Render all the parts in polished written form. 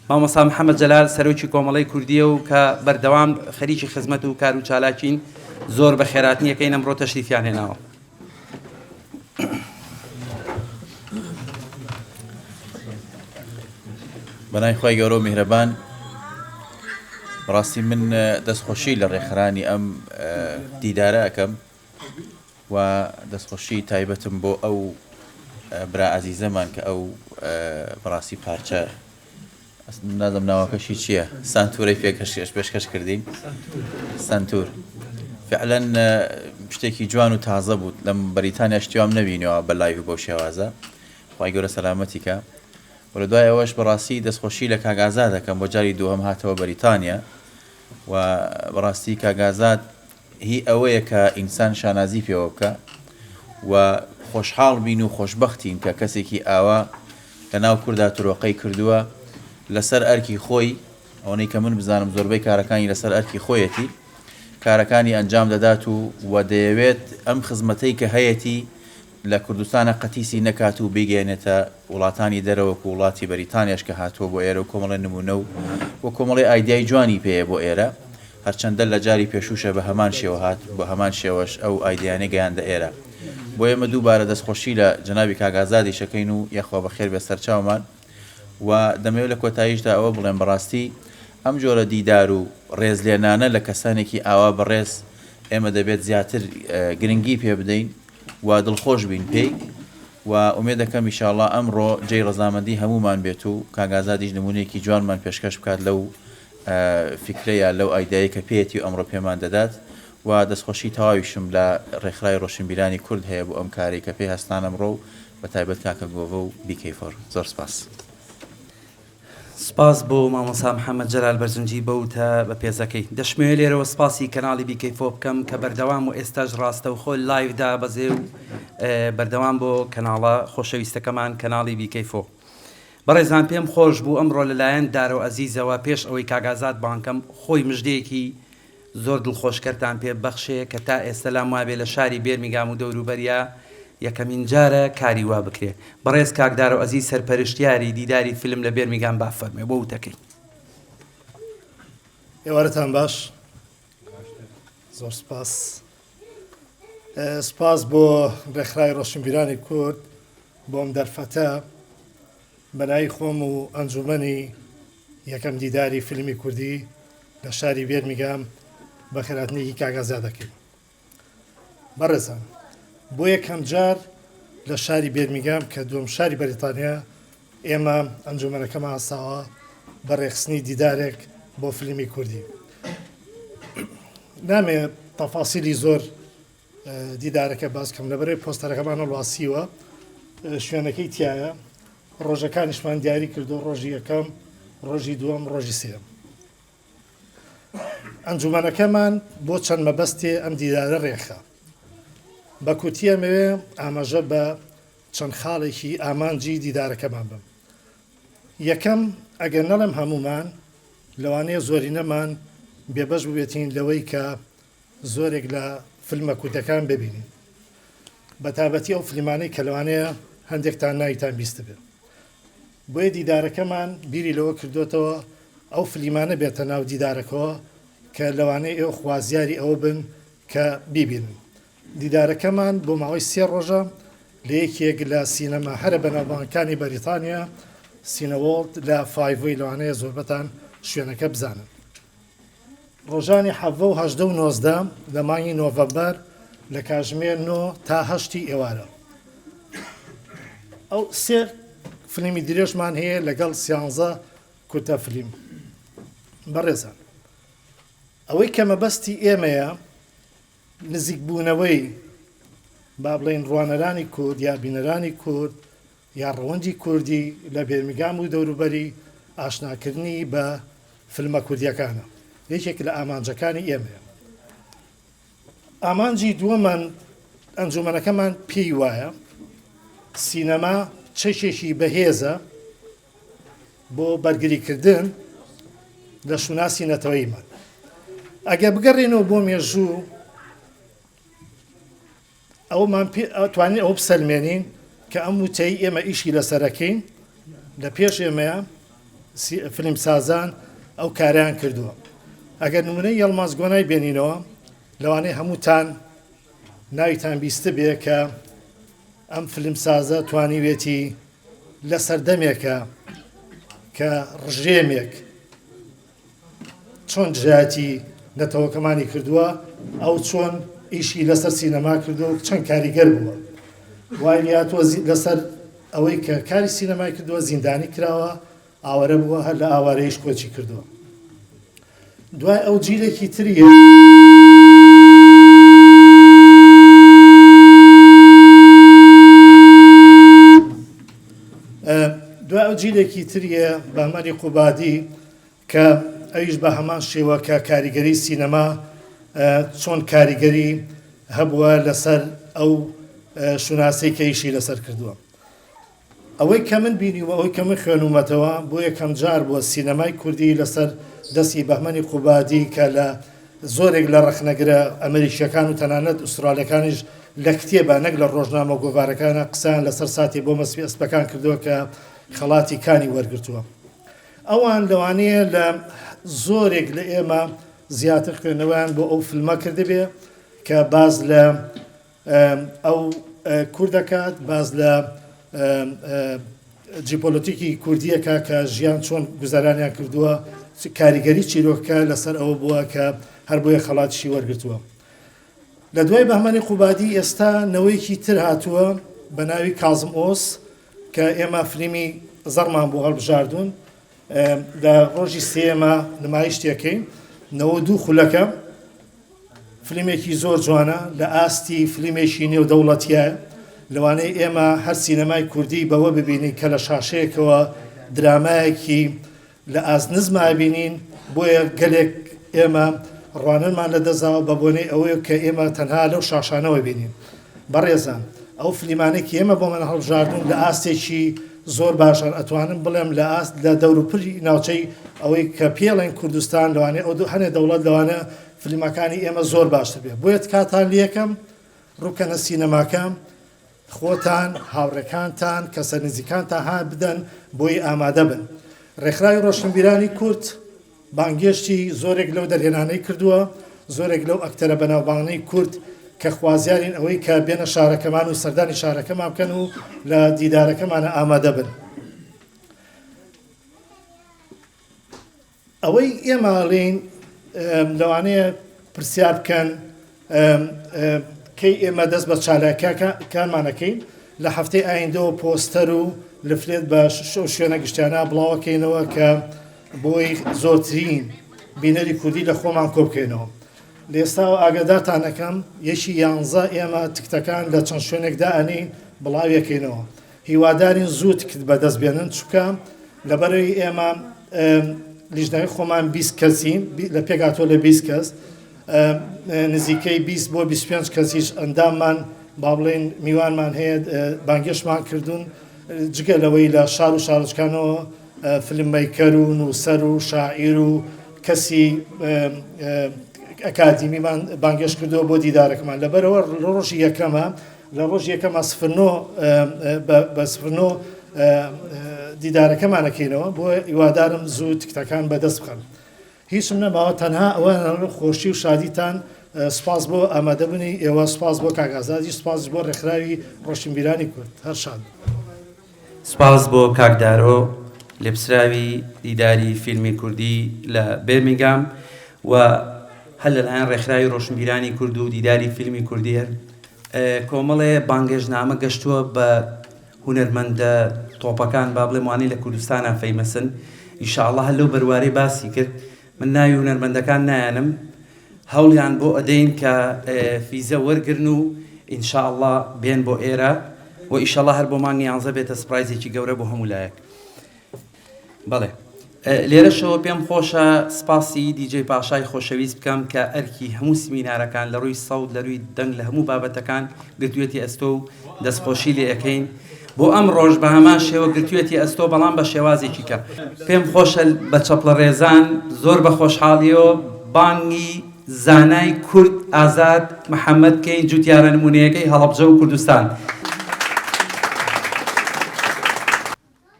مامۆستا محەممەد جەلال سەرۆکی کۆمەڵەی کوردیە و کە بەردەوام خەریکی خزمەت و کار و چالاکین زۆر بە خێراتنیەکەی ئەمڕۆ تەشریفیان هێناوە. بەنای خۆی گەورە و میهرەبان، بەڕاستی من دەستخۆشی لە ڕێکخرانی ئەم دیدارە ئەەکەم و دەستخۆشی تایبەتم بۆ ئەو برا ئازیزەمان کە ئەو بەڕاستی پارچە نازم ناوەکەشی چییە؟ سانتورەی پێشکەش کردین. سانتور فعلەن شتێکی جوان و تازە بوو. لەم بەریتانیا شتیوام نەبینەوە بە لایڤ بۆ شێوازە. خی گەورە سەلامەتیکە. وە دوای ئەوەش بەڕاستی دەستخۆشی لە کاگازات دەکەم بۆ جاری دووەم هاتەوە بەریتانیا و بەڕاستی کاگازات هی ئەوەیە کە ئینسان شانازی پێوە بکە و خۆشحاڵ بین و خۆشببختین کە کەسێکی ئاوا لە ناو کووردا ترۆقەی کردووە لەسەر ئەرکی خۆی، ئەوەی کە من بزانم زۆربەی کارەکانی لەسەر ئەرکی خۆیەتی کارەکانی ئەنجام دەدات و دەیەوێت ئەم خزمەتەی کە هەیەی لە کوردستانە قەتیسی نەکات و بگەێنێتە وڵاتانی دەرەوەکو وڵاتی بەریتانیاش کە هاتووە بۆ ئێرە و کۆمەڵی نمونە و کۆمەڵی ئایدیای جوانی پێەیە بۆ ئێرە، هەرچەندە لە جاری پێشوشە بە هەمان شێوە هات بۆ هەمان شێوەش ئەو ئایدیانە گەیاندە ئێرە. بۆ ئێمە دووبارە دەستخۆشی لە جەنابی کاگازادی شەکەین و یەخوا بەخێر بە سەرچاومان و دەمەوێت لە کۆتاییشدا ئەوە بڵێن بەڕاستی ئەم جۆرە دیدار و ڕێزلێنانە لە کەسانێکی ئاوا بەڕێز ئێمە دەبێت زیاتر گرنگی پێ بدەین و دڵخۆش بین پێی و ئومێد دەکەم ئینشاءڵڵا ئەمڕۆ جێی ڕەزامەندی هەمومان بێت و کاگازادیش نمونەیەکی جوانمان پێشکەش بکات لەو فکرەیە لەو ئایدایی کە پێێتی و ئەمڕۆ پێمان دەدات و دەستخۆشی تەواویشم لە ڕێکخرای ڕۆشنبیرانی کورد هەیە بۆ ئەم کاری کە پێی هەستان ئەمڕۆ بە تایبەت کاکە گۆڤە و بیکەیفۆر. زۆر سپاس. سپاس بۆ مامۆستا محەممەد جەلال بەرزنجی بەوتە بە پێزەکەی. دەشمێ لێرەوە سپاسی کەناڵی بیکەیفۆ بکەم کە بەردەوام و ئێستاش ڕاستە و خۆی لایڤدا بەزێ و بەردەوام بۆ کەناڵە خۆشەویستەکەمان کەناڵی بیکەیفۆ. بەڕێزان پێم خۆش بوو ئەمڕۆ لەلایەن دارە و ئەزیزەوە پێش ئەوەی کاگازات بانکەم خۆی مژدەیەکی زۆر دڵخۆشکەرتان پێ بەخشێ کە تا ئێستا لام وابێ لە شاری بێرمیگام و دەوروبەریە یەکەمین جارە کاری وا بکرێ. بەڕێز کاکدار و ئەزیز سەرپەرشتیاری دیداری فیلم لە بێرمیگام با فەرمێ بۆ وتەکەی. ئێوارەتان باش. زۆر سپاس. سپاس بۆ ڕێکخرای ڕۆشنبیرانی کورد بۆم دەرفەتە بەنای خۆم و ئەنجومەنی یەکەم دیداری فیلمی کوردی لە شاری بێرمیگام بە خێراتنێکی کاگازا دەکەین. بەڕێزان، بۆ یەکەم جار لە شاری بێرمیگام کە دووەم شاری بەریتانیا ئێمە ئەنجومەنەکەمان هەساوە بە ڕێخستنی دیدارێک بۆ فیلمی کوردی. نامێ تەفاسیلی زۆر دیدارەکە باس کەم لەبەرەوەی پۆستەرەکەمان هەڵواسیوە، شوێنەکەی تایە، ڕۆژەکانیشمان دیاری کردو، ڕۆژی یەکەم، ڕۆژی دووەم، ڕۆژی سێم. ئەنجومەنەکەمان بۆ چەند مەبەستێ ئەم دیدارە ڕێخە. بە کوتیە مەوێ ئاماژە بە چەند خاڵێکی ئامانجی دیدارەکەمان بم. یەکەم، ئەگەر نەڵێم هەمومان، لەوانەیە زۆرینەمان بێبەش ببێتین لەوەی کە زۆرێک لە فیلمە کوردەکان ببینین، بە تایبەتی ئەو فیلمانەی کە لەوانەیە هەندێکتان ناویتان بیستە بێت. بۆیە دیدارەکەمان بیری لەوە کردوێتەوە ئەو فیلمانە بێتە ناو دیدارەکەەوە کە لەوانەیە ئێوە خوازیاری ئەوە بن کە بیبینن. دیدارەکەمان بۆ ماوەی 3 ڕۆژە لە یەکێک لە سینەما هەرە بەناوبانگەکانی بەریتانیا، سینەوۆڵد لە فایڤۆی لەوانەیە زۆربەتان شوێنەکە بزانن. ڕۆژانی 7 و 8 و 19 لە مانگی نۆڤەمبەر لە کاتژمێر 9 تا 8 ئێوارە. ئەو 3 فیلمی درێژمان هەیە لەگەڵ 13 کورتە فیلم. بەڕێزان، ئەوەی کە مەبەستی ئێمەیە نزیک بوونەوەی با بڵێن ڕوانەرانی کورد یا بینەرانی کورد یا ڕەوەندی کوردی لە بێرمیگام و دەوروبەری ئاشناکردنی بە فیلمە کوردیەکانە. یەکێک لە ئامانجەکانی ئێمەیە. ئامانجی دووەمان ئەنجومەنەکەمان پێی وایە سینەما چەشێکی بەهێزە بۆ بەرگریکردن لە شوناسی نەتەوەیمان. ئەگە بگەڕێنەوە بۆ مێژوو ئەومان توانین ئەو بسەلمێنین کە ئەم وتەی ئێمە ئیشی لەسەرەکەین لە پێش ئێمەیە فیلم سازان ئەو کاریان کردووە. ئەگەر نمونەی یەڵماز گۆنای بێنینەوە لەوانەیە هەمووتان ناویتان بیستە بێ کە ئەم فیلم سازە توانیوێتی لە سەردەمێکە کە ڕژێمێک چۆن جیاتی نەتەوەکەمانی کردووە ئەو چۆن ئیشی لەسەر سینەما کردو چەند کاریگەر بووە وای هاتووە لەسەر ئەوەی کە کاری سینەمای کردووە زیندانی کراوە ئاوارە بووە هەر لە ئاوارەیەش کۆچی کردووە. دوای ئەو جیلێکی تریە دوای ئەو جیلێکی تریە بەمەری قوبادی کە ئەویش بە هەمان شێوە کە کاریگەری سینەما چۆن کاریگەری هەبووە لەسەر ئەو شوناسەی کە ئیشی لەسەر کردووە. ئەوەی کە من بینیوە ئەوەی کە من خوێنومەتەوە بۆ یەکەم جار بووە سینەمای کوردی لەسەر دەستی بەهمەنی قوبادی کە لە زۆرێک لە ڕەخنەگرە ئەمریکیەکان و تەنانەت ئوسترالیەکانیش لە کتێبە نەک لە ڕۆژنامە گۆڤارەکانە قسان لەسەر ساتی بۆ مەسپی ئەسپەکان کردووە کە خەڵاتی کانی وەرگرتووە. ئەوان لەوانەیە لە زۆرێک لە ئێمە زیاتر خوێنەوەیان بۆ ئەو فیلمە کردبێ کە باز لە ئەو کورد دەکات باز لە جیۆپۆلیتیکی کوردیەکە کە ژیان چۆن گوزارانیان کردووە کاریگەری چیرۆکە لەسەر ئەوە بووە کە هەر بۆیە خەڵاتیشی وەرگرتووە. لە دوای بەهمەنی قوبادی ئێستا نەوەیەکی تر هاتووە بە ناوی کازم ئۆس کە ئێمە فیلمی زەڕمان بۆ هەڵبژاردوون لە ڕۆژی سێمە نمایشتەکەین 92 خولەکە فیلمێکی زۆر جوانە لە ئاستی فیلمێکی نێودەوڵەتیە لەوانەیە ئێمە هەر سینەمای کوردی بەوە ببینین کە لە شاشەیەکەوە درامایەکی لە ئازنزما بینین بۆیە گەلێک ئێمە ڕوانەمان لە دەزاوە بە بۆنەی ئەوەیە کە ئێمە تەنها لەو شاشانەوە بینین. بەڕێزان ئەو فلیمانێکی ئێمە بۆ من هەڵبژاردوون لە ئاستێکی زۆر باشن ئەتوانم بڵێم لە ئاست لە دەوروپری ناوچەی ئەوەی کە پێڵێن کوردستان لەوانێ ئەو هەنێ دەوڵەت لەوانە فلیمەکانی ئێمە زۆر باشتر بێت. بۆیە کاتان لەکەم ڕووکەنە سینەماکەم خۆتان هاوڕێکانتان کەسە نزیکانتان ها بدەن بۆی ئامادە بن. ڕێکخراوی ڕۆشنبیرانی کورد بانگێشتی زۆرێک لەو دەرهێنانەی کردووە زۆرێک لەو ئەکتەرە بەناوبانگەی کورد کە خوازیارین ئەوەی کە بێنە شارەکەمان و سەردانی شارەکەمان بکەن و لە دیدارەکەمانە ئامادە بن. ئەوەی ئێمەڵین لەوانەیە پرسیار بکەن کەی ئێمە دەست بە چالاکیەکانمانەکەین لە هەفتەی ئایندەوە پۆستەر و لەفرێت بە شوێنە گشتیانە بڵاوەکەینەوە کە بۆی زۆرترین بینەری کوردی لە خۆمان کۆبکەینەوە. لێستاوە ئاگادارتانەکەم یەکی 11 ئێمە تکتەکان لە چەند شوێنێکدا ئەنین بڵاویەکەینەوە. هیوادارین زوو تکت بەدەست بێنن چووکە لەبەرەوەی ئێمە لیژنەوەی خۆمان 20 کەسین لە پێکاتۆ لە 20 کەس نزیکەی 20 بۆ 25 کەسیش ئەنداممان با بڵێن میوانمان هەیە بانگێشمان کردوون جگەلەوەی لە شار و شارچکانەوە فیلممیکەر و نووسەر و شاعیر و کەسی ئەکادیمیمان بانگێش کردووە بۆ دیدارەکەمان لەبەرەوە ڕۆژی یەکەمە لە ڕۆژی یەکەمە بە سفرنۆ دیدارەکەمانەکەینەوە بۆ هیوادارم زوو تکتەکان بەدەست بخەن. هیچم نەماوە تەنها ئەوە خۆشی و شادیتان سپاس بۆ ئامادەبوونی ئێوە سپاس بۆ کاگازادی سپاس بۆ ڕێکخراوی ڕۆشنبیرانی کورد هەر شاد. سپاس بۆ کاکدارۆ لێپسراوی دیداری فیلمی کوردی لە بێرمینگام و هەل لەلایەن ڕێکخراوی ڕۆشنبیرانی کورد و دیداری فیلمی کوردی کۆمەڵێ بانگێژنامە گەشتووە بە هونەرمەندە تۆپەکان با بڵێم وانەی لە کوردستانە فەیمەسن ئینشاءڵڵا هەر لەو بەروارەی باسی کرد من ناوی هونەرمەندەکان نایانم هەوڵیان بۆ ئەدەین کە فیزە وەرگرن و ئینشاءڵڵا بێن بۆ ئێرە و ئینشاءڵڵا هەر بۆ مانگی 11 بێتە سپرایزێکی گەورە بۆ هەموو لایەک. بەڵێ لێرەشەوە پێم خۆشە سپاسی دیجێ پاشای خۆشەویست بکەم کە ئەرکی هەموو سمینارەکان لە ڕووی سەود لە ڕووی دەنگ لە هەموو بابەتەکان گرتوێتی ئەستۆ و دەستخۆشی لێ ئەەکەین بۆ ئەم ڕۆژ بە هەمان شێوە گرتوێتی ئەستۆ بەڵام بە شێوازێکی کە پێم خۆشە بە چەپڵە ڕێزان زۆر بە خۆشحاڵیەوە بانگی زانای کورد ئازاد محەممەد کەین جوتیارە نمونەیەکەی هەڵەبجە و کوردستان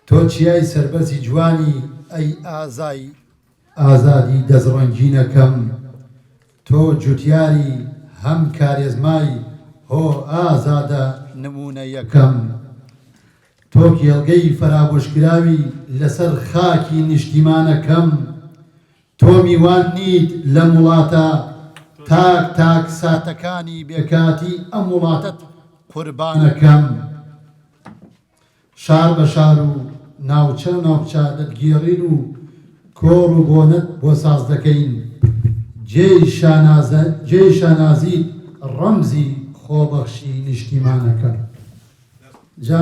تۆ چیای سەربەرزی جوانی ئەی ئازای ئازادی دەزڕەنگینەکەم تۆ جوتیاری هەم کارێزمای هۆ ئازادە نمونە یەکەم تۆ کێڵگەی فرامۆشکراوی لەسەر خاکی نیشتیمانەکەم تۆ میوان نیت لە وڵاتە تاک تاک ساتەکانی بێکاتی ئەم وڵاتت قوربانەکەم شار بە شار و ناوچە ناوچە دەتگێڕین و کۆڕ و بۆنت بۆ ساز دەکەین جێی شانازی ڕەمزی خۆبەخشی نیشتیمانەکە جا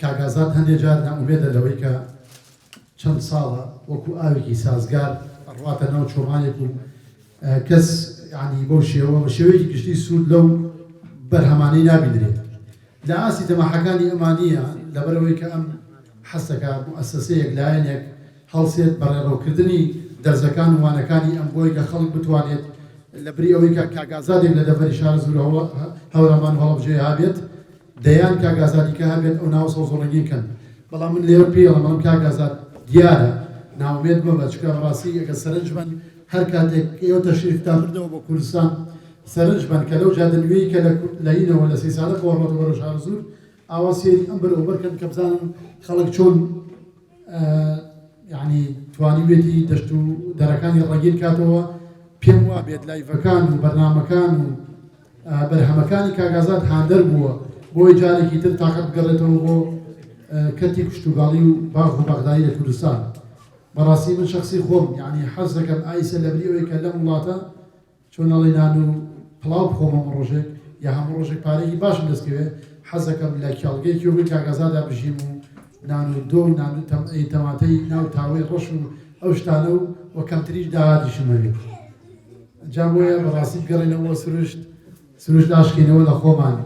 کاگازات هەندێک جار ناومێدە لەوەی کە چەند ساڵە وەکو ئاوێکی سازگار ڕاتە ناو چۆمانێک و کەس ینی بۆ شێوە بە شێوەیەکی گشتی سوود لەو بەرهەمانەی نابینرێت لە ئاسی تەماحەکانی ئەمانیە لەبەرەوەی کە ئەم حەسەکە موسسەیەک لایەنێک هەڵسێت بەڕێڕەوکردنی دەرزەکان و وانەکانی ئەم بۆی کە خەڵک بتوانێت لە بری ئەوەی کە کاگازادێک لە دەڤەری شار زور هەورامان و هەڵبژێ هابێت دەیان کاگازادیکە هەبێت ئەو ناو سەوزۆڵەنگیکەن بەڵام من لێرە پێڵەمەڵم کاگازاد دیارە ناومێت بمە چکە ڕاستی ئەگە سەرنج بن هەر کاتێک ئێوە تەشریفتان کردەوە بۆ کوردستان سەرنج بن کە لەو جادەنوێی کە لەینەوە لە 30 ساڵە کۆڕەوە بەرە شار زور ئاوا سێری ئەم بەرەوبەرکەن کە بزانن خەڵک چۆن یعنی توانیوێتی دەشت و دەرەکانی ڕەگیر کاتەوە پێم وا بێت لایڤەکان و بەرنامەکان و بەرهەمەکانی کاگازات هاندەر بووە بۆی جارێکی تر تاقەت بگەڕێتەوە بۆ کەتی کشتوگاڵی و باغ و باغداری لە کوردستان بەڕاستی من شخصی خۆم یعنی حەز دەکەم ئایسە لە بری ئەوەی کە لەم وڵاتە چۆن ئەڵێ نان و پڵاو بخۆمە ڕۆژێک یا هەموو ڕۆژێک پارێکی باشم دەستکەوێ حەز دەکەم لە کێڵگەیەکی وەی کاگازادا بژیم و نان و دۆ و نان و تەماتەی ناو تاوەی ڕۆژ و ئەو شتانە و وە کەمتریش داهاتیشمەوێت جا بۆیە بەڕاستی بگەڕێنەوە سروشت ئاشکێنەوە لە خۆمان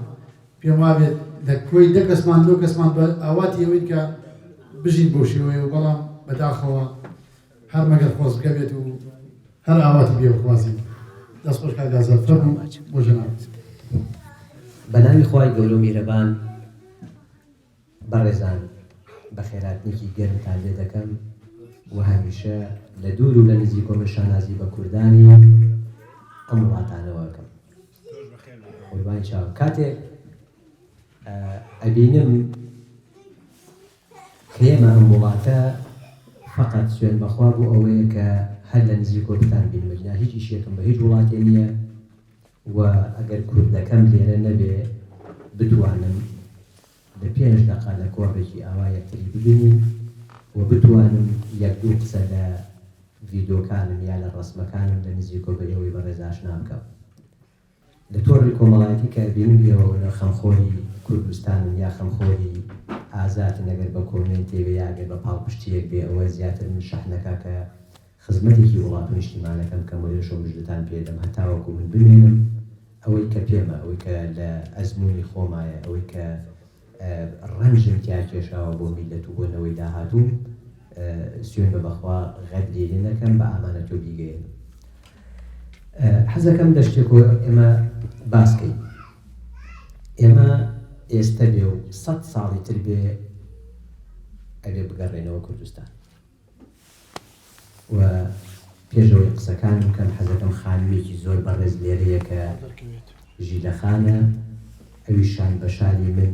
پێم وابێت لە کۆی دە کەسمان دۆ کەسمان بە ئاواتی ئەوەی کە بژین بۆ شێوەیە و بەڵام بەداخەوە هەر مەگەر خۆز بکە بێت و هەر ئاواتی بێ بخوازی دەست خۆش کاگازات فەرموو بۆ جەناب بە ناوی خوای گەورە و میهرەبان بەڕێزان بە خێراتنێکی گەرمتان لێ دەکەم و هەمیشە لە دوور و لە نزیک و شانازی بە کوردانی ئەم وڵاتانەوەکەم قوربانی چاو کاتێک ئەبینم کە ئێمە ئەم وڵاتە فقط سوێن بەخوا بوو ئەوەیە کە هەر لە نزیک و بتان بینوەجنا هیچ ئیشێکم بە هیچ وڵاتێ نییە و ئەگەر کوردەکەم لێرە نەبێ بتوانم لە 5 دقا لە کۆڕێکی ئاوا یەکتری ببینین و بتوانم یەک دوو قسە لە ڤیدۆکانم یا لە ڕسمەکانم لە نزیکۆ بە ئێوەی بەڕێزاشنا بکەم لە تۆڕی کۆمەڵایەتی کە بینم ئێوە لە خەمخۆری کوردستانن یا خەمخۆری ئازاتن ئەگەر بە کۆمنت تێبێ یاگەر بە پاڵپشتیەک بێ ئەوە زیاتر من شەحنەکە کە خزمەتێکی وڵات و نیشتیمانەکەم کە وەرێشە بژدتان پێدەم هەتاوەکو من بمێنم ئەوەی کە پێمە ئەوەی کە لە ئەزمموی خۆمایە ئەوەی کە ڕەنجم تیا کێشاوە بۆ میلەت و بۆنەوەی داهاتوو سوێن بە بەخوا غەد لێ نەکەم بە ئامانەتۆ بیگەێن حەزەکەم دەشتێک و ئێمە باسکەین ئێمە ئێستا بێ و 100 ساڵی تر بێ ئەبێ بگەڕێنەوە کوردستان و پێشەوەی قسەکانم بکەم حەزەکەم خانوویەکی زۆر بەڕێز لێرەیە کە ژیلەخانە ئەویشان بە شاری من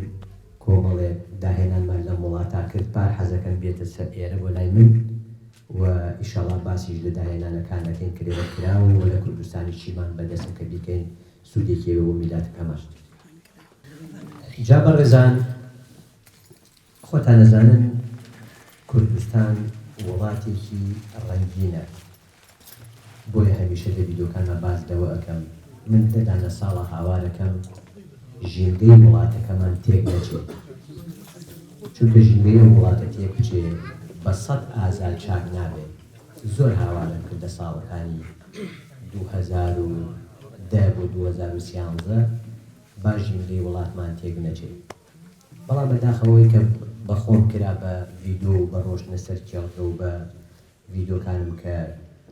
کۆمەڵێک داهێنانمان لە وڵاتا کرد پار حەزەکەم بێتە سەر ئێرە بۆ لای من و ئیشەڵا باسیش لە داهێنانەکانەکەین کرێوە کراوە و لە کوردستانی چیمان بەدەستم کە بیکەین سوودێکیەوە بۆ میلاتەکەمەش جا بەڕێزان خۆتان نەزانن کوردستان وڵاتێکی ڕەنگینە بۆیە هەمیشە لە ڤیدۆکانمان باز لەوە ئەەکەم من دەدانە ساڵە هاوارەکەم ژینگەی وڵاتەکەمان تێک نەچێت چونکە ژینگەی وڵاتە تێک بچێ بە 100 ئازاد چاک نابێت زۆر هاوارم کردە ساڵەکانی 2010 بۆ 2013 با ژینگەی وڵاتمان تێک نەچێت بەڵام بەداخەوەی کە بەخۆم کرا بە ڤیدۆ و بە ڕۆژنە سەر کێڵکە و بە ڤیدۆکانم کە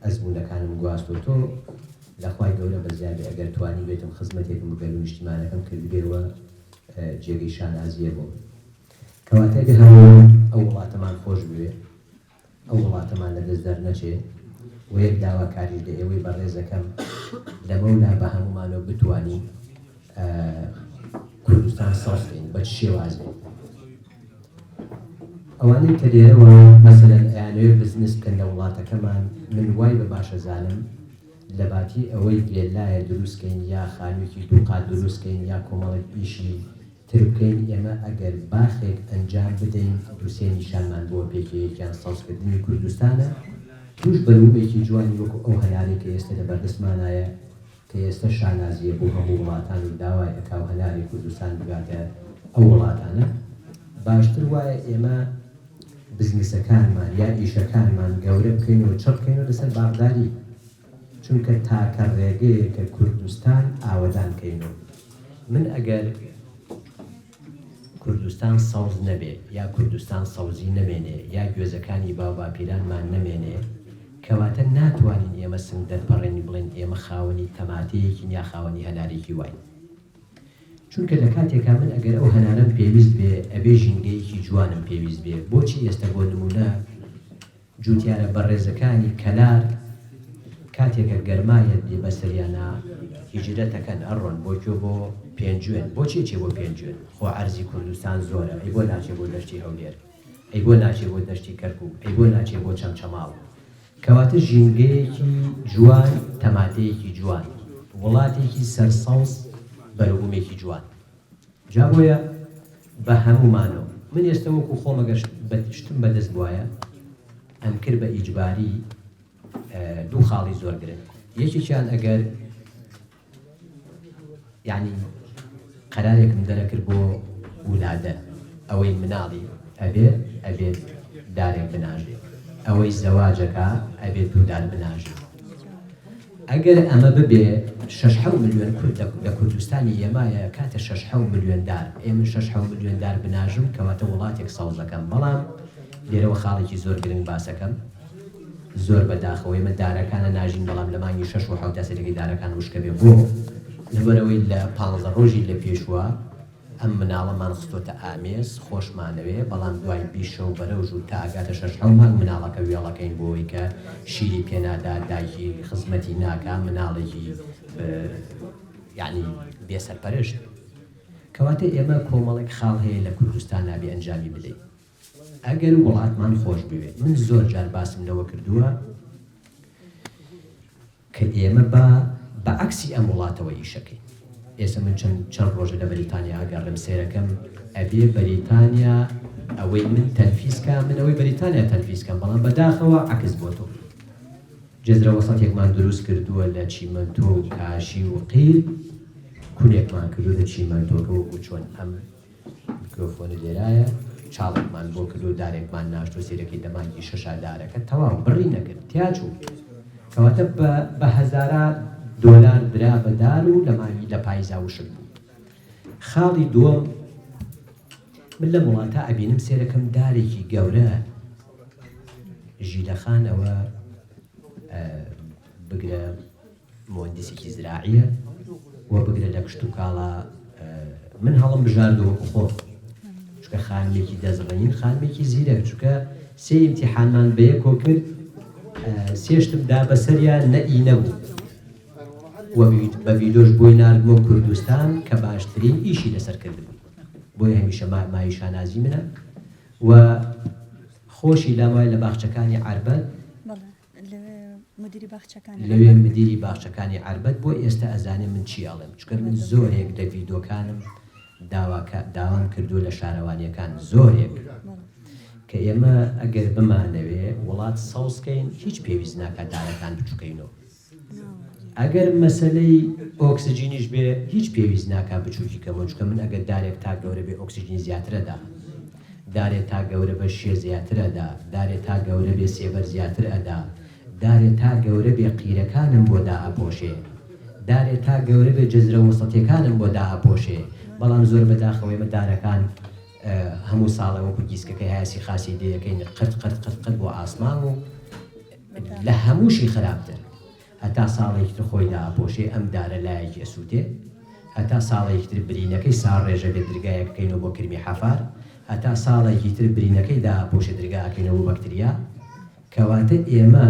ئەزمونەکانم گواستوتۆ لەخوای گەورە بەزیادە ئەگەر توانی بێتم خزمەتێکم بگەر و نیشتیمانەکەم کرد بێەوە جێگەی شانازیە بۆ کەواتە هەموو ئەو وڵاتەمان خۆش بوێ ئەو وڵاتەمان لەدەست دەرنەچێ و یەک داواکاریش لە ئێوەی بەڕێزەکەم لەمەولا بە هەمومانەوە بتوانین کوردستان سەڵفین بە شێوازێ ئەوانەی کە لێرەوە مەسەلەن ئەیانەوێ بزنس بکەن لە وڵاتەکەمان من وای بە باشە زانم لە باتی ئەوەی گێلایە دروستکەین یا خانوویەکی دووقات دروستکەین یا کۆمەڵێک ئیشی تر بکەین ئێمە ئەگەر باخێک ئەنجام بدەین دووسێ نیشانمان بۆ پێکەیەکیان سەڵسکردنی کوردستانە توش بەروبێکی جوانی وەکو ئەو هەنارێک کە ئێستا لە بەردەستمانایە کە ئێستا شانازیە بۆ هەموو وڵاتان و داوای ئەکاو هەناری کوردستان بگاتە ئەو وڵاتانە باشتر وایە ئێمە بزنسەکانمان یا ئیشەکانمان گەورە بکەینەوە چڕ بکەینەوە لەسەر باغداری چونکە تاکە ڕێگەیە کە کوردستان ئاوەدان بکەینەوە من ئەگەر کوردستان سەوز نەبێ یا کوردستان سەوزی نەمێنێ یا گوێزەکانی باوباپیرانمان نەمێنێ کەواتە ناتوانین ئێمە سنگ دەرپەڕێنی بڵێن ئێمە خاوەنی تەماتەیەکی یا خاوەنی هەنارێکی واین چونکە لە کاتێکا من ئەگەر ئەو هەنارم پێویست بێ ئەبێ ژینگەیەکی جوانم پێویست بێ بۆچی ئێستا بۆ نمونە جوتیارە بەڕێزەکانی کەلار کاتێکە گەرمایەت بێ بەسەریانە هیجرەتەکەن ئەڕۆن بۆکیۆ بۆ پێنجوێن بۆچی چێ بۆ پێنجوێن خۆ عەرزی کوردستان زۆرە ئەی بۆ ناچێ بۆ دەشتی هەولێر ئەی بۆ ناچێ بۆ دەشتی کەرکووک ئەی بۆ ناچێ بۆ چەمچەماڵ کەواتە ژینگەیەکی جوان تەماتەیەکی جوان وڵاتێکی سەرسەوز بەروبوومێکی جوان جا بۆیە بە هەمومانەوە من ئێستا وەکو خۆم ئەگەر شتم بەدەست بوایە ئەم کرد بە ئیجباری دوو خاڵی زۆر گرنگ یەکێکیان ئەگەر یعنی قەرارێکم دەرەکرد بۆ ولادە ئەوەی مناڵی ئەبێت دارێک بناژێ ئەوەی زەواجەکە ئەبێت دوودار بناژێ ئەگەر ئەمە ببێ 6 ملیۆن کورد لە کوردستانی ئێمایە کاتە 6 ملیۆن دار ئێمە 6 ملیۆن دار بناژم کەواتە وڵاتێک سەوزەکەم بەڵام لێرەوە خاڵێکی زۆر گرنگ باسەکەم زۆر بەداخەوە ئێمە دارەکانە ناژین بەڵام لە مانگی 6 و 7 سەرەکی دارەکان وشکە بێ بۆ لەبەرەوەی لە 15 ڕۆژی لە پێشوە ئەم مناڵەمان خستۆتە ئامێز خۆشمانەوێ بەڵام دوای 20 شەو بەرەوژ و تا ئاگاتە 6 مانگ مناڵەکە وێڵەکەین بۆەوەی کە شیری پێنادا دایکی خزمەتی ناکا مناڵێکی یعنی بێسەرپەرشت کەواتە ئێمە کۆمەڵێک خاڵ هەیە لە کوردستان نابێ ئەنجامی بدەین ئەگەر وڵاتمان خۆش بوێت من زۆر جار باسم لەوە کردووە کە ئێمە بە عەکسی ئەم وڵاتەوە ئیشەکەین ئێستا من چەند ڕۆژە لە بەریتانیا ئاگەڕێم سێرەکەم ئەبێ بەریتانیا ئەوەی من تەنفیزکە من ئەوەی بەریتانیا تەنفیزکەم بەڵام بەداخەوە عەکس بۆ تۆ جێزرە وەسەڵێکمان دروست کردووە لە چیمەنتۆ و کاشی و قیر کونێکمان کردو لە چیمەنتۆکە وەکو چۆن ئەم میکرۆفۆنە لێرایە چاڵێکمان بۆ کردو دارێکمان ناشتۆ سێرەکەی دەمانگی 6 دارەکە تەواو بڕی نەکرد تیاچوو کەواتە بە هەزارە دۆلار درا بەدار و لە مانگی لە پاییزا وشک بوو خاڵی دووەم من لە وڵاتە ئەبینم سێرەکەم دارێکی گەورە ژیلەخانەوە بگرە مهندسێکی زراعیە و بگرە لە کشت و کاڵا من هەڵم بژاردەوە خۆ چکە خانمێکی دەزڕین خانمێکی زیرەک چکە سێ ئیمتیحانمان بەیەکۆ کرد سێشتم دا بەسەریان نەئی نەبوو بە ڤیدۆش بۆی ناردمە کوردستان کە باشترین ئیشی لەسەر کردبوو بۆی هەمیشە مای شانازی منە و خۆشی لامای لە باخچەکانی عەربەت لەوێ مدیری باخچەکانی عەربەت بۆ ئێستا ئەزانێ من چی ئەڵێم چکە من زۆرێک لە ڤیدۆکانم داوام کردو لە شارەوانیەکان زۆرێک کە ئێمە ئەگەر بمانەوێ وڵات سەوزکەین هیچ پێویست ناکە دارەکان بچووکەینەوە ئەگەر مەسەلەی ئۆکسجینیش بێ هیچ پێویست ناکە بچووکی کەمە چکە من ئەگەر دارێک تا گەورە بێ ئۆکسجین زیاترەدا دارێت تا گەورە بە شێ زیاتر ئەدا دارێت تا گەورە بێ سێبەر زیاتر ئەدا دارێت تا گەورە بێ قیرەکانم بۆ دائەپۆشێ دارێت تا گەورە بێ جەزرە وسەتیەکانم بۆ دائەپۆشێ بەڵام زۆر بەداخەوەی دارەکان هەموو ساڵە وەکو گیسکەکەی هاسی خاسی دەیەکەین قرت بۆ ئاسمان و لە هەمووشی خراپتر هەتا ساڵێکی تر خۆی دائەپۆشێ ئەم دارە لایەکی ئەسووتێ هەتا ساڵێکی تر برینەکەی ساڕێژە بێ درگایەکەینەوە بۆ کرمی حەفار هەتا ساڵێکی تر برینەکەیدا پۆشە درگاکەینەوە بەکتریا کەواتە ئێمە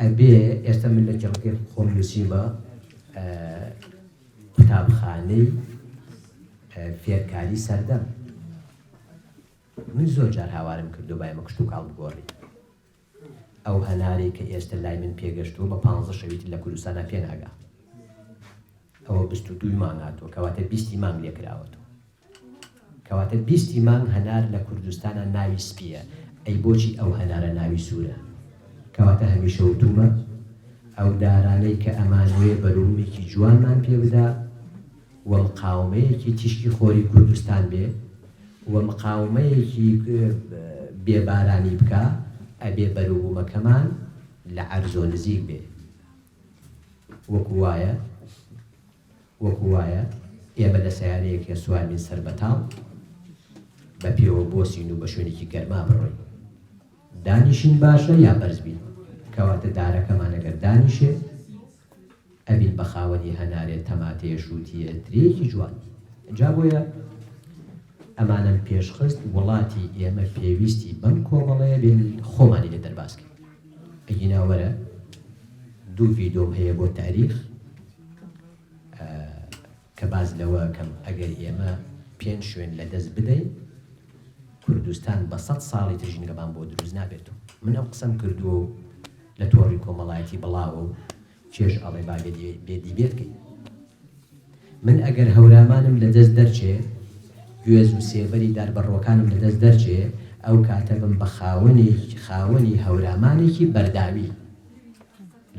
ئەبێ ئێستا من لە جەڵگەی خۆم نووسیمە قوتابخانەی فێرکاری سەردەم من زۆر جار هاوارم کردو با ئێمە کشت و کاڵ بگۆڕی ئەو هەنارێک کە ئێستا لای من پێگەشتووە بە 15 شەویت لە کوردستانە پێ ناگا ئەوە 22 مانگ هاتووە کەواتە 20 مانگ لێکراوەتەوە کەواتە 20 مانگ هەنار لە کوردستانە ناوی سپیە ئەی بۆچی ئەو هەنارە ناوی سوورە کەواتە هەمیشە وتومە ئەو دارانەی کە ئەمانوێ بەروومێکی جوانمان پێ بدا و مقاومەیەکی تیشکی خۆری کوردستان بێ و مقاومەیەکی بێبارانی بکە ئەبێ بەرووبوومەکەمان لە عەرزۆ نزیک بێ وەکو وایە ئێمە لە سەیارەیەکە سوارمین سەر بەتاڵ بە پێوە بۆسین و بە شوێنێکی گەرما بڕۆین دانیشین باشە یا بەرزبین کەواتە دارەکەمان ئەگەر دانیشێ ئەبین بە خاوەنی هەنارێت تەماتێ شووتیە ترێکی جوان جا بۆیە ئەمانم پێشخست وڵاتی ئێمە پێویستی بەم کۆمەڵەیە بێن خۆمانی لە دەرباسکەین ئەگیناوەرە 2 ڤیدۆم هەیە بۆ تاریخ کە باز لەوە کەم ئەگەر ئێمە 5 شوێن لە دەست بدەین کوردستان بە 100 ساڵی تژینگەمان بۆ دروست نابێتەوە من ئەم قسەم کردووە و لە تۆڕی کۆمەڵایەتی بڵاوە و چێژ ئەڵێ با بێدی بێتکەین من ئەگەر هەورامانم لە دەست دەرچێ گوێز و سێبەری داربەڕۆکانم لە دەست دەرچێ ئەو کاتە بم بە خاوەنی هەورامانێکی بەرداوی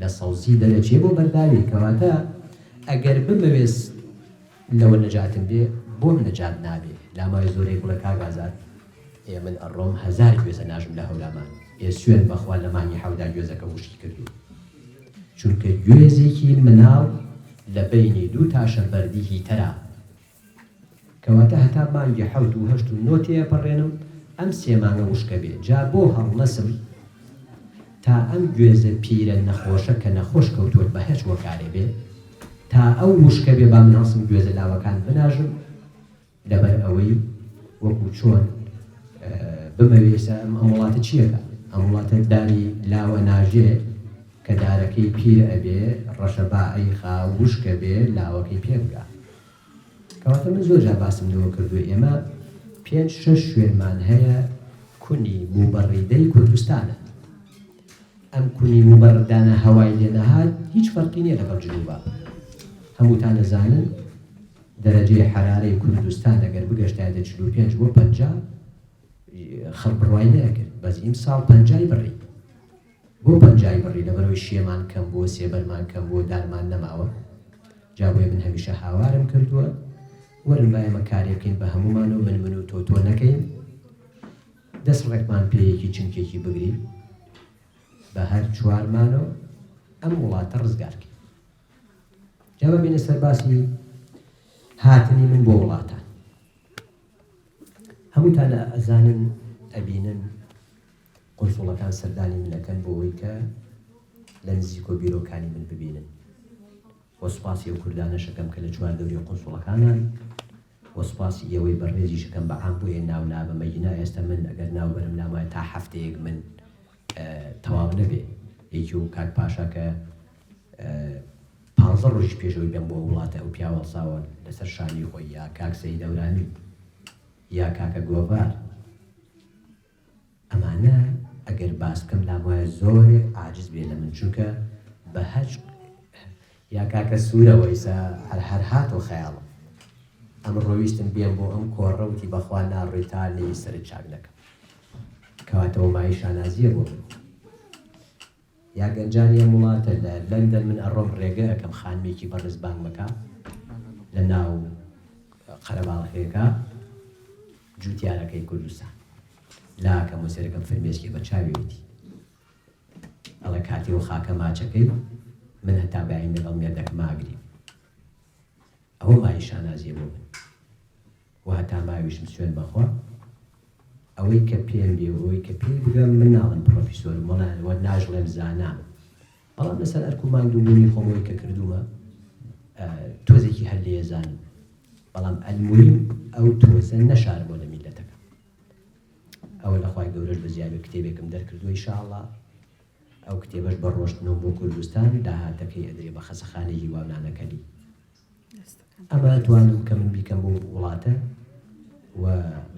لە سەوزی دەرەچێ بۆ بەرداوی کەواتە ئەگەر بمەوێست لەوە نەجاتم بێ بۆم نەجات نابێ لامای زۆرێک بڵە کاگازات من ئەڕۆم 1000 گوێزە ناژم لە هەورامان سوێن بەخوا لە مانگی حەودا گوێزەکە وشکی کردو چونکە گوێزێکی مناڵ لە بینی 2 تاشە بەردی هیتەرا کەواتە هەتا مانگی 7 و 8 و 9 تێپەڕێنم ئەم 3 مانگە وشکە بێ جا بۆ هەڵنەسم تا ئەم گوێزە پیرە نەخۆشە کە نەخۆش کەوتووە بە هیچ وەکارێ بێ تا ئەو وشکە بێ با من هەڵسم گوێزە لاوەکان بناژم لەبەر ئەوەی وەکو چۆن بمەوێسە ئەم وڵاتە چیەکە ئەم وڵاتە داری لاوە ناژێ کە دارەکەی پیر ئەبێ ڕەشە باعی خا وشکە بێ لاوەکەی پێ بگا کەواتە من زۆر جار باسم لەوە کردووە ئێمە 5-6 شوێنمان هەیە کونی موبەڕیدەی کوردستانە ئەم کونی موبەڕدانە هەوای لێ نەهات هیچ فەرقی نییە لەگەڵ جنوبا هەمووتان دەزانن دەرەجەی حرارەی کوردستان ئەگەر بگەشتایە 45 بۆ 50 خەڵ بڕوای نەکرد بەس ئیمساڵ 50 بڕی بۆ 50 بڕی لەبەرەوەی شێمان کەم بۆ سێبەرمان کەم بۆ دارمان نەماوە جا بۆیە من هەمیشە هاوارم کردووە وەرن با ئێمە کارێکین بە هەمومان و من و تۆ نەکەین دەست ڕێکمان پێیەکی چنکێکی بگرین بە هەر چوارمانەوە ئەم وڵاتە ڕزگارکەین جا ببینە سەرباسی هاتنی من بۆ وڵاتان هەمووتان ئەزانن ئەبینن قۆنسوڵەکان سەردانی منەکەن بۆ ئەوەی کە لە نزیکۆ بیرۆکانی من ببینن وەسپاسی ئەو کوردانە شەکەم کە لە چوار دەوری قۆنسوڵەکانان وەسپاسی ئێوەی بەڕێزی شەکەم بەعام بۆیە ناو نابەمەینا ئێستا من ئەگەر ناو بەرم نامایە تا هەفتەیەک من تەواو نەبێ یەکی و کاک پاشا کە 15 ڕۆژ پێشەوەی بێم بۆ وڵاتە ئەو پیاوەڵساوە لەسەر شانی خۆی یا کاک سەید دەورانی یا کاکە گۆڤار ئەمانە ئەگەر باس بکەم لام وایە زۆرێک عاجز بێ لە من چونکە بە هەج یا کاکە سوورەوەیسا هەر هاتۆ خەیاڵم ئەم ڕۆیشتم بێم بۆ ئەم کۆڕەوتی بەخوا ناڕێی تا لێی سەرت چاک نەکەم کەواتەوە مای شانازیە بۆ من یا گەنجانی ئەم وڵاتە لە لەندەن من ئەڕۆم ڕێگە ئەەکەم خانمێکی بەڕێز بانگ بکە لە ناو قەرەباڵغێکە جوتیارەکەی کوردستان لاکەم و سێرەکەم فەرمێسکی بە چاویوتی ئەڵە کاتی و خاکە ماچەکەی من هەتا باین لەگەڵ مێردەکە ماگری ئەوە مای شانازیە بۆ من و هەتا ماویشم سوێن بەخوا ئەوەی کە پێم بێ ئەوەی کە پێ بگەم من ناڵم پرۆفیسۆر وەڵێ ناژڵێم زانام بەڵام لەسەر ئەرک و ماندووبوونی خۆمەوەی کە کردوومە تۆزێکی هەر لێزانم بەڵام ئەلمویم ئەو تۆزە نەشار بۆ لە میلەتەکە ئەوە لەخوای گەورەش بە زیابێ کتێبێکم دەرکردووە ئینشاءڵڵا ئەو کتێبەش بە ڕۆشتنەوە بۆ کوردستان داهاتەکەی ئەدرێ بە خەسەخانەی هیوانانەکەنی ئەمە توانم کە من بیکەم بۆ وڵاتە و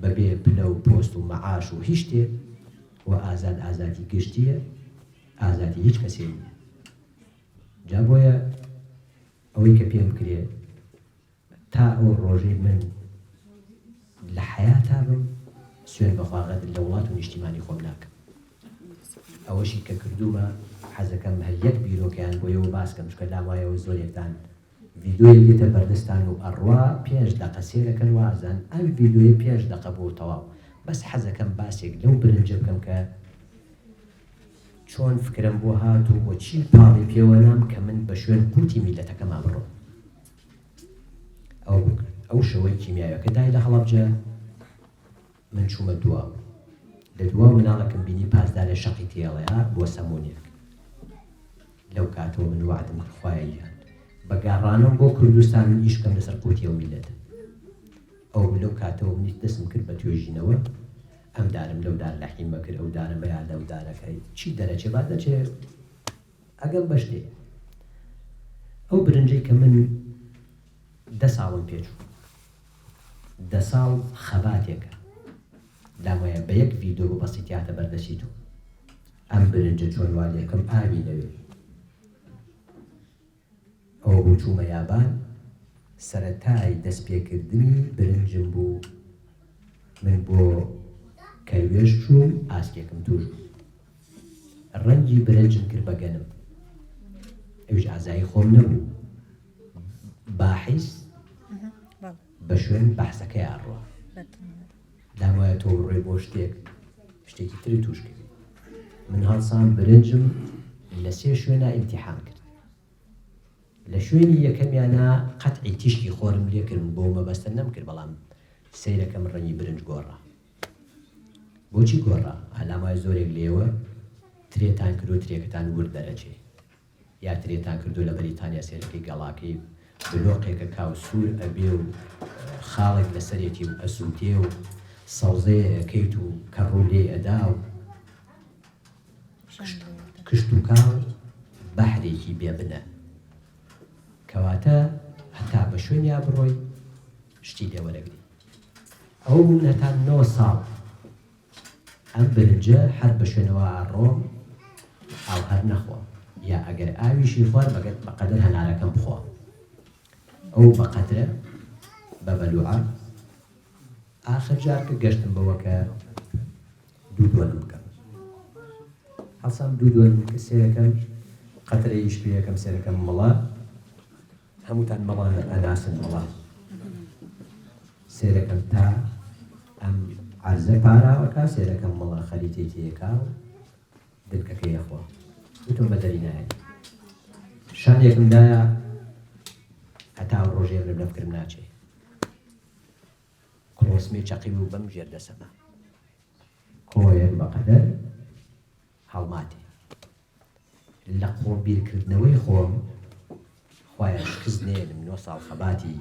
بەبێ پلە و پۆست و مەعاش و هیچ شتێک و ئازادی گشتیە ئازادی هیچ کەسێ نییە جا بۆیە ئەوەی کە پێم کرێ تا ئەو ڕۆژەی من لە حەیاتا بم سوێن بەخواغەت لە وڵات و نیشتیمانی خۆم ناکەم ئەوەشی کە کردومە حەزەکەم هەر یەک بیرۆکیان بۆیەوە باسکەم چکە لامایەوە زۆرێکتان ڤیدۆی دێتە بەردەستان و ئەڕوا 5 دقە سێرەکەن وازان ئەم ڤیدۆی 5 دقە بۆ تەواو بەس حەزەکەم باسێک لەو برنجە بکەم کە چۆن فکرم بۆ هات و بۆ چی پاڵی پێوە نام کە من بە شوێن قوتی میلەتەکەما بڕۆ ئەو شەوەی کیمیایەکە دای لە هەڵەبجە من چوومە دواو لە دواو مناڵەکەم بینی پاسدارە شەقی تێڵەیە بۆ سەمونێک لەو کاتەوە من وعدم خوایە بە گاڕانم بۆ کوردستان من ئیشکەم لەسەر قوتی و میلەتە ئەو لەو کاتەوە منی دەستم کرد بە توێژینەوە ئەم دارم لەو دار لە حیمە کرد ئەو دارم بە یاد ئەو دارەکەی چی دەرەچێ با دەچێت ئەگەم بە شتێ ئەو برنجەی کە من 10 ساڵم پێچوو 10 ساڵ خەباتێکە لامایە بە یەک ڤیدۆ بۆ بەسیتیاتە بەردەچیت و ئەم برنجە چۆن والێکم ئاوی لەوێ ئەوە بوو چوومە یابان سەرەتای دەستپێکردنی برنجم بوو من بۆ کەروێش چووم ئاسکێکم توش ڕەنگی برنجم کرد بە گەنم ئەوش ئازایی خۆم نەبوو باحیس بە شوێن بەحسەکەی ئاڕوە لامایە تۆ ڕێ بۆ شتێکی تری توش کرد من هەڵسان برنجم لە 3 شوێنە ئیمتیحان کرد لە شوێنی یەکەمیانە قەتعی تیشکی خۆرم لێکردن بۆ مەبەستە نەمکرد بەڵام سەیرەکەم ڕەنگی برنج گۆڕا بۆچی گۆڕا ئالامای زۆرێک لێوە ترێتان کرد و ترێکتان ورد دەرەچێ یا ترێتان کردو لە بەریتانیا سێرەکەی گەڵاکەی بلۆقێکە کاو سوور ئەبێ و خاڵێک لەسەرێتی و ئەسووتێ و سەوزەیە ئەکەیت و کەڕوو لێ ئەدا و کشت و کاڵ بەحرێکی بێبنە کەواتە هەتا بە شوێنیا بڕۆی شتی لێوەرەگری ئەو بوون هەتا 9 ساڵ ئەم برنجە هەر بە شوێنەوە ئاڕۆم ئاو هەر نەخۆ یا ئەگەر ئاویشی خوار بەقەدر هەنارەکەم بخۆ ئەو بەقەترە بە بەلوعە ئاخر جارکە گەشتم بەوە کە دوو دووەنم بکەم هەڵسام دوو دووەنم کە سێرەکەم قەترەیش پێیەکەم سێرەکەم مڵە هەمووتان مەڵە ئەناسن مڵە سێرەکەم تا ئەم عەرزە پاراوەکە سێرەکەم مڵە خەریتەی تێکا و دلکەکەی یەخوا وتم بە دەری نایە شانێکمدایە هەتا ڕۆژێک لە بکرم ناچێ کڵۆسمێ چەقی و بەم ژێر دەسەمە کۆیەک بەقەدەر هەڵماتێ لە قۆبیرکردنەوەی خۆم خوایە شکست نێنم 9 ساڵ خەباتی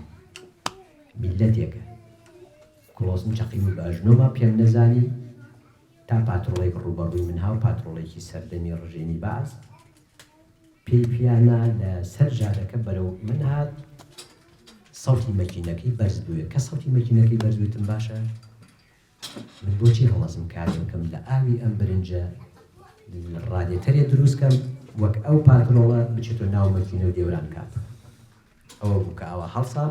میلەتێکە کڵۆسم چەقی و بە ئەژنۆما پێم نەزانی تا پاتڕۆڵێک ڕوبەڕووی من هاو پاتڕۆڵێکی سەردەمی ڕژێنی باز پێی پیانە لە سەر ژارەکە بەرەو من هات سەوتی مەکینەکەی بەرزبووە کە سەوتی مەکینەکەی بەرزبووتم باشە من بۆچی هەڵەزم کارێکم لە ئاوی ئەم برنجە ڕادێتەرێ دروستکەم وەک ئەو پاتڕۆڵە بچێتۆ ناو مەکینە و دێوران کات ئەوە بوو کە ئەوە هەڵسا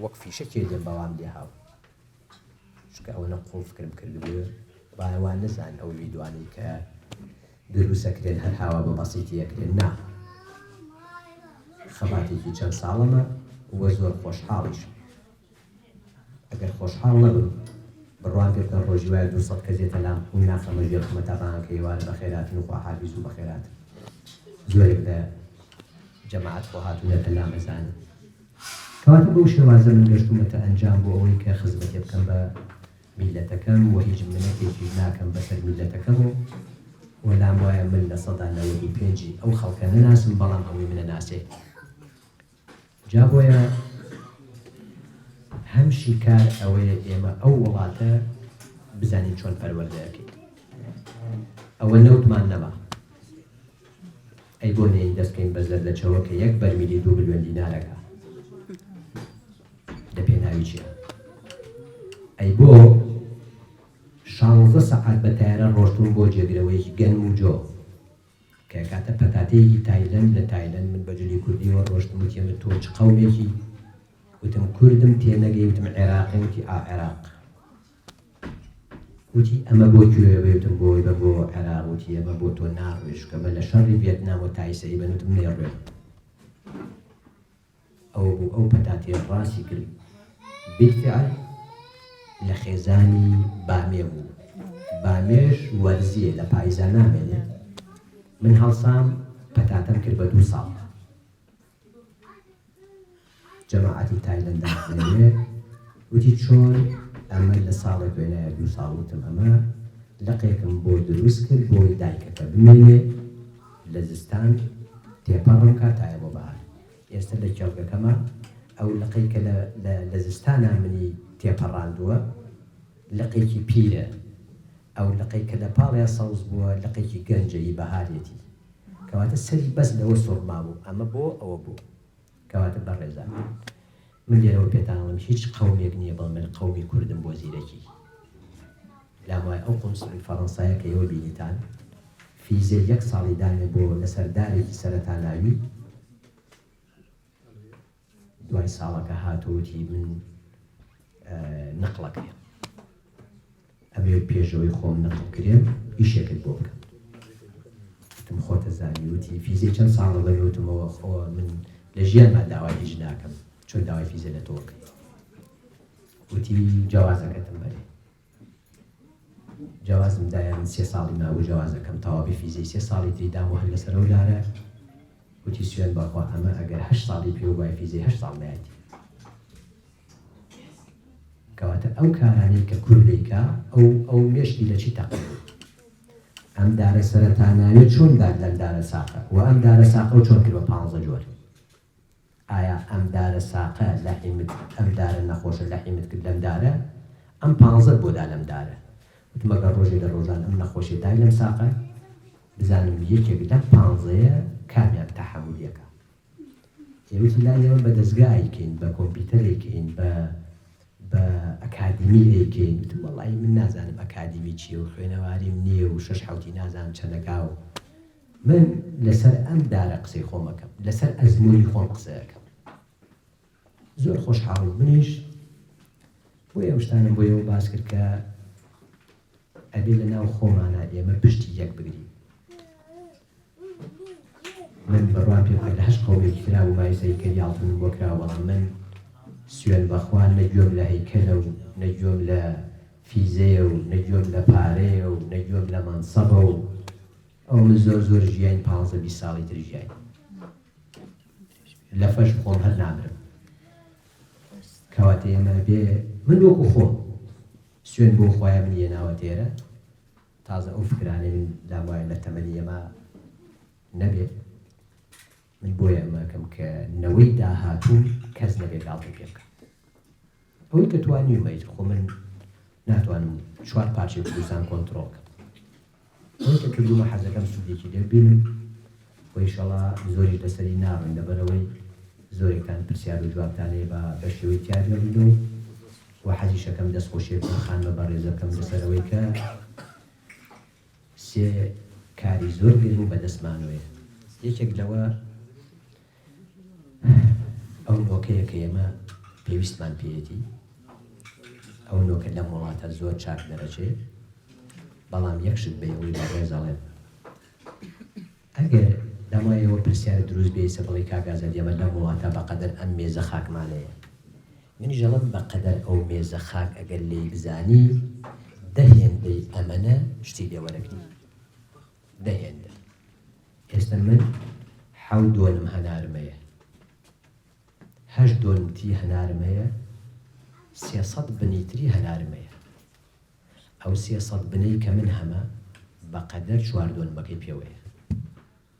وەک فیشەکێ لێ بەوام لێ هاو چکە ئەوە نەقۆڵ فکرم کردبووە باوان نەزان ئەو ویدوانی کە دروستەکرێن هەر هاوا بە بەسیتیەکرێن نا خەباتێکی چەند ساڵەمە وە زۆر خۆشحاڵیش ئەگەر خۆشحاڵ نەبم بڕوان پێکەن ڕۆژی وایە 200 کەسێتە لام و ناخەمە ژێر خمەتابانکەی وارە بە خێراتن و خوا حافیز و بە خێرات زۆرێک لە جەماعەت خۆ هاتوونەتە لامەزانە کەواتە بەو شێوازە من گەشتومەتە ئەنجام بۆ ئەوەی کە خزمەتێ بکەم بە میلەتەکەم و هیچ منەتێکی ناکەم بەسەر میلەتەکەم و لام وایە من لە 95 ئەو خەڵکە نەناسم بەڵام ئەوەی منە ناسێ جا بۆیە هەمشی کار ئەوەیە ئێمە ئەو وڵاتە بزانین چۆن پەروەردەکەیت ئەوە نەوتمان نەما ئەی بۆ نێین دەستکەین بە زەردەچەوە کە یەک بەرمیلی 2 ملیۆن دینارەکە لە پێناوی چییە ئەی بۆ 16 سەعات بە تایارە ڕۆشتون بۆ جێگرەوەیەکی گەنم و جۆ کە کاتە پەتاتەیەکی تایلەند لە تایلەند من بەجلی کوردیەوە ڕۆشتم وتیە من تۆ چ قەومێکی وتم کوردم تێنەگەی وتم عێراقی وتی عێراق وتی ئەمە بۆ کوێوێ وتم بۆی بە بۆ عێراق وتی ئەمە بۆ تۆ ناڕوێش کە بە لە شەڕی ڤێتنام و تایسەی بن وتم نێڕوێ ئەو بوو ئەو پەتاتێ ڕاستی کرد بالفعل لە خێزانی بامێ بوو بامێش وەرزیە لە پاییزە نامێنێ من هەڵسام پەتاتەم کرد بە 2 ساڵ جەماعەتی تایلەندا خوێنێ وتی چۆن ئەمە لە ساڵێک وێنایە 2 ساڵ وتم ئەمە لەقێکم بۆ دروست کرد بۆی دایکەکە بمێنێ لە زستان تێپەڕم کاتایە بۆ بەهار ئێستا لە کێڵگەکەمە ئەو لەقەی کە لە زستانە منی تێپەڕاندووە لەقێکی پیرە ئەو لەقەی کە لە پاڵیا سەوز بووە لەقێکی گەنجەی بەهارێتی کەواتە سەری بەس لەوە سوڕما بوو ئەمە بۆ ئەوە بوو کەواتە بەڕێزان من لێرەوە پێتانڵم هیچ قەومێک نییە بەڵ من قەومی کوردم بۆ زیرەکی لامای ئەو قونسڵی فەڕەنسایە کە ئێوە بینیتان فیزێ 1 ساڵی دانێ بۆ لەسەردارێکی سەرەتاناوی دوای ساڵەکە هاتووتی من نەقڵەکەیە ئەبێ پێشەوەی خۆم نەقڵ کرێم ئیشێکت بۆ بکەم وتم خۆتە زانی وتی فیزێ چەند ساڵە بەوێ وتمەوە خۆ من لە ژیانمان داوای هیچ ناکەم چۆن داوای فیزە لە تۆ بکەی وتی جیاوازەکەتم بەرێ جیاوازم دایە من 3 ساڵی ماوە جیاوازەکەم تەواوی فیزەی 3 ساڵی تری دام و هەر لەسەر ئەو لارە وتی سوێن بەخوا ئەمە ئەگەر 8 ساڵی پێ و وای فیزەی 8 ساڵ نایەتی کەواتە ئەو کارانەی کە کوردێکە ئەو مێشتی لە چی تەقێت ئەم دارە سەرەتاناوێت چۆن داد لەم دارە ساقە و ئەم دارە ساقە و چۆن کردوە 15 جۆر ئایا ئەم دارە ساقە لەحیمت ئەم دارە نەخۆشە لەحیمت کرد لەم دارە ئەم 15 بۆدا لەم دارە وتمەگە ڕۆژێ لە ڕۆژان ئەم نەخۆشی دای لەم ساقە بزانم یەکێک لەم 15ەیە کامیان تەحەمولیەکە ئێوەتی لایەوە بە دەستگایکەین بە کۆمپیوتەرێکین بە ئەکادمی ئەیکەین وتم وەڵی من نازانم ئەکادمی چییە و خوێنەواریم نییە و 6 حوتی نازانم چەندەکا و من لەسەر ئەم دارە قسەی خۆمەکەم لەسەر ئەزمموی خۆم قسەکەم زۆر خۆشحاڵ منیش بۆ ئێوە شتانم بۆ ئێوە باس کرد کە ئەبێ لە ناو خۆمانە ئێمە پشتی یەک بگرین من بەڕوان پێ لە 8 قەومێکی کرا و مایزەی کەریاڵتن بۆ کرا بەڵام من سوێن بەخوا نەگوێم لە هەیکەلە و نەگوێم لە فیزەیە و نەگوێم لە پارەیە و نەگوێم لە مانسەبە و ئەو من زۆر ژیان 15-20 ساڵی تر ژیان لە فەش خۆم هەر نامرم کەواتە ئێمە بێ من وەکو خۆم سوێن بۆ خۆیان من هێناوە تێرە تازە ئەو فکرانەی من دام وایە لە تەمەنی ئێمە نەبێت من بۆیە ئەمەکەم کە نەوەی داهاتوو کەس نەبێت گاڵتە پێ بکە ئەوەی کە توانیومەیت خۆ من ناتوانم 4 پارچەی کوردستان کۆنتڕۆڵ بکەم ئەوەی کە کردومە حەزەکەم سوودێکی لێبینم و ئینشەڵا زۆری لەسەری ناڕۆین لەبەرەوەی زۆرێکان پرسیار و جوابتانەیە بە شێوەی تیاگەڕینەوە و حەزیشەکەم دەستخۆشیێک خانمە بە ڕێزەکەم لەسەرەوەی کە 3 کاری زۆر گرنگ بەدەستمانوێ یەکێک لەوە ئەو نۆکەیە کە ئێمە پێویستمان پێێتی ئەو نۆکە لەم وڵاتە زۆر چاک دەرەچێت بەڵام یەکشت بەیەوەی لە ڕێزەڵێن ئەگەر دەمایەوە پرسیارە دروست بێسە بڵی کاگازە ئێمە لەم وڵاتە بەقەدەر ئەم مێزە خاکمانەیە منی ژەڵم بەقەدەر ئەو مێزە خاک ئەگەر لێی بزانی دەهێندەی ئەمەنە شتی لێوەرەگری دەهێندە ئێستا من 7 دۆنم هەنارمەیە 8 دۆنمتی هەنارمەیە 300 بنیتری هەنارمەیە ئەو 300 بنەی کە من هەمە بەقەدەر 4 دۆنمەکەی پێوەیە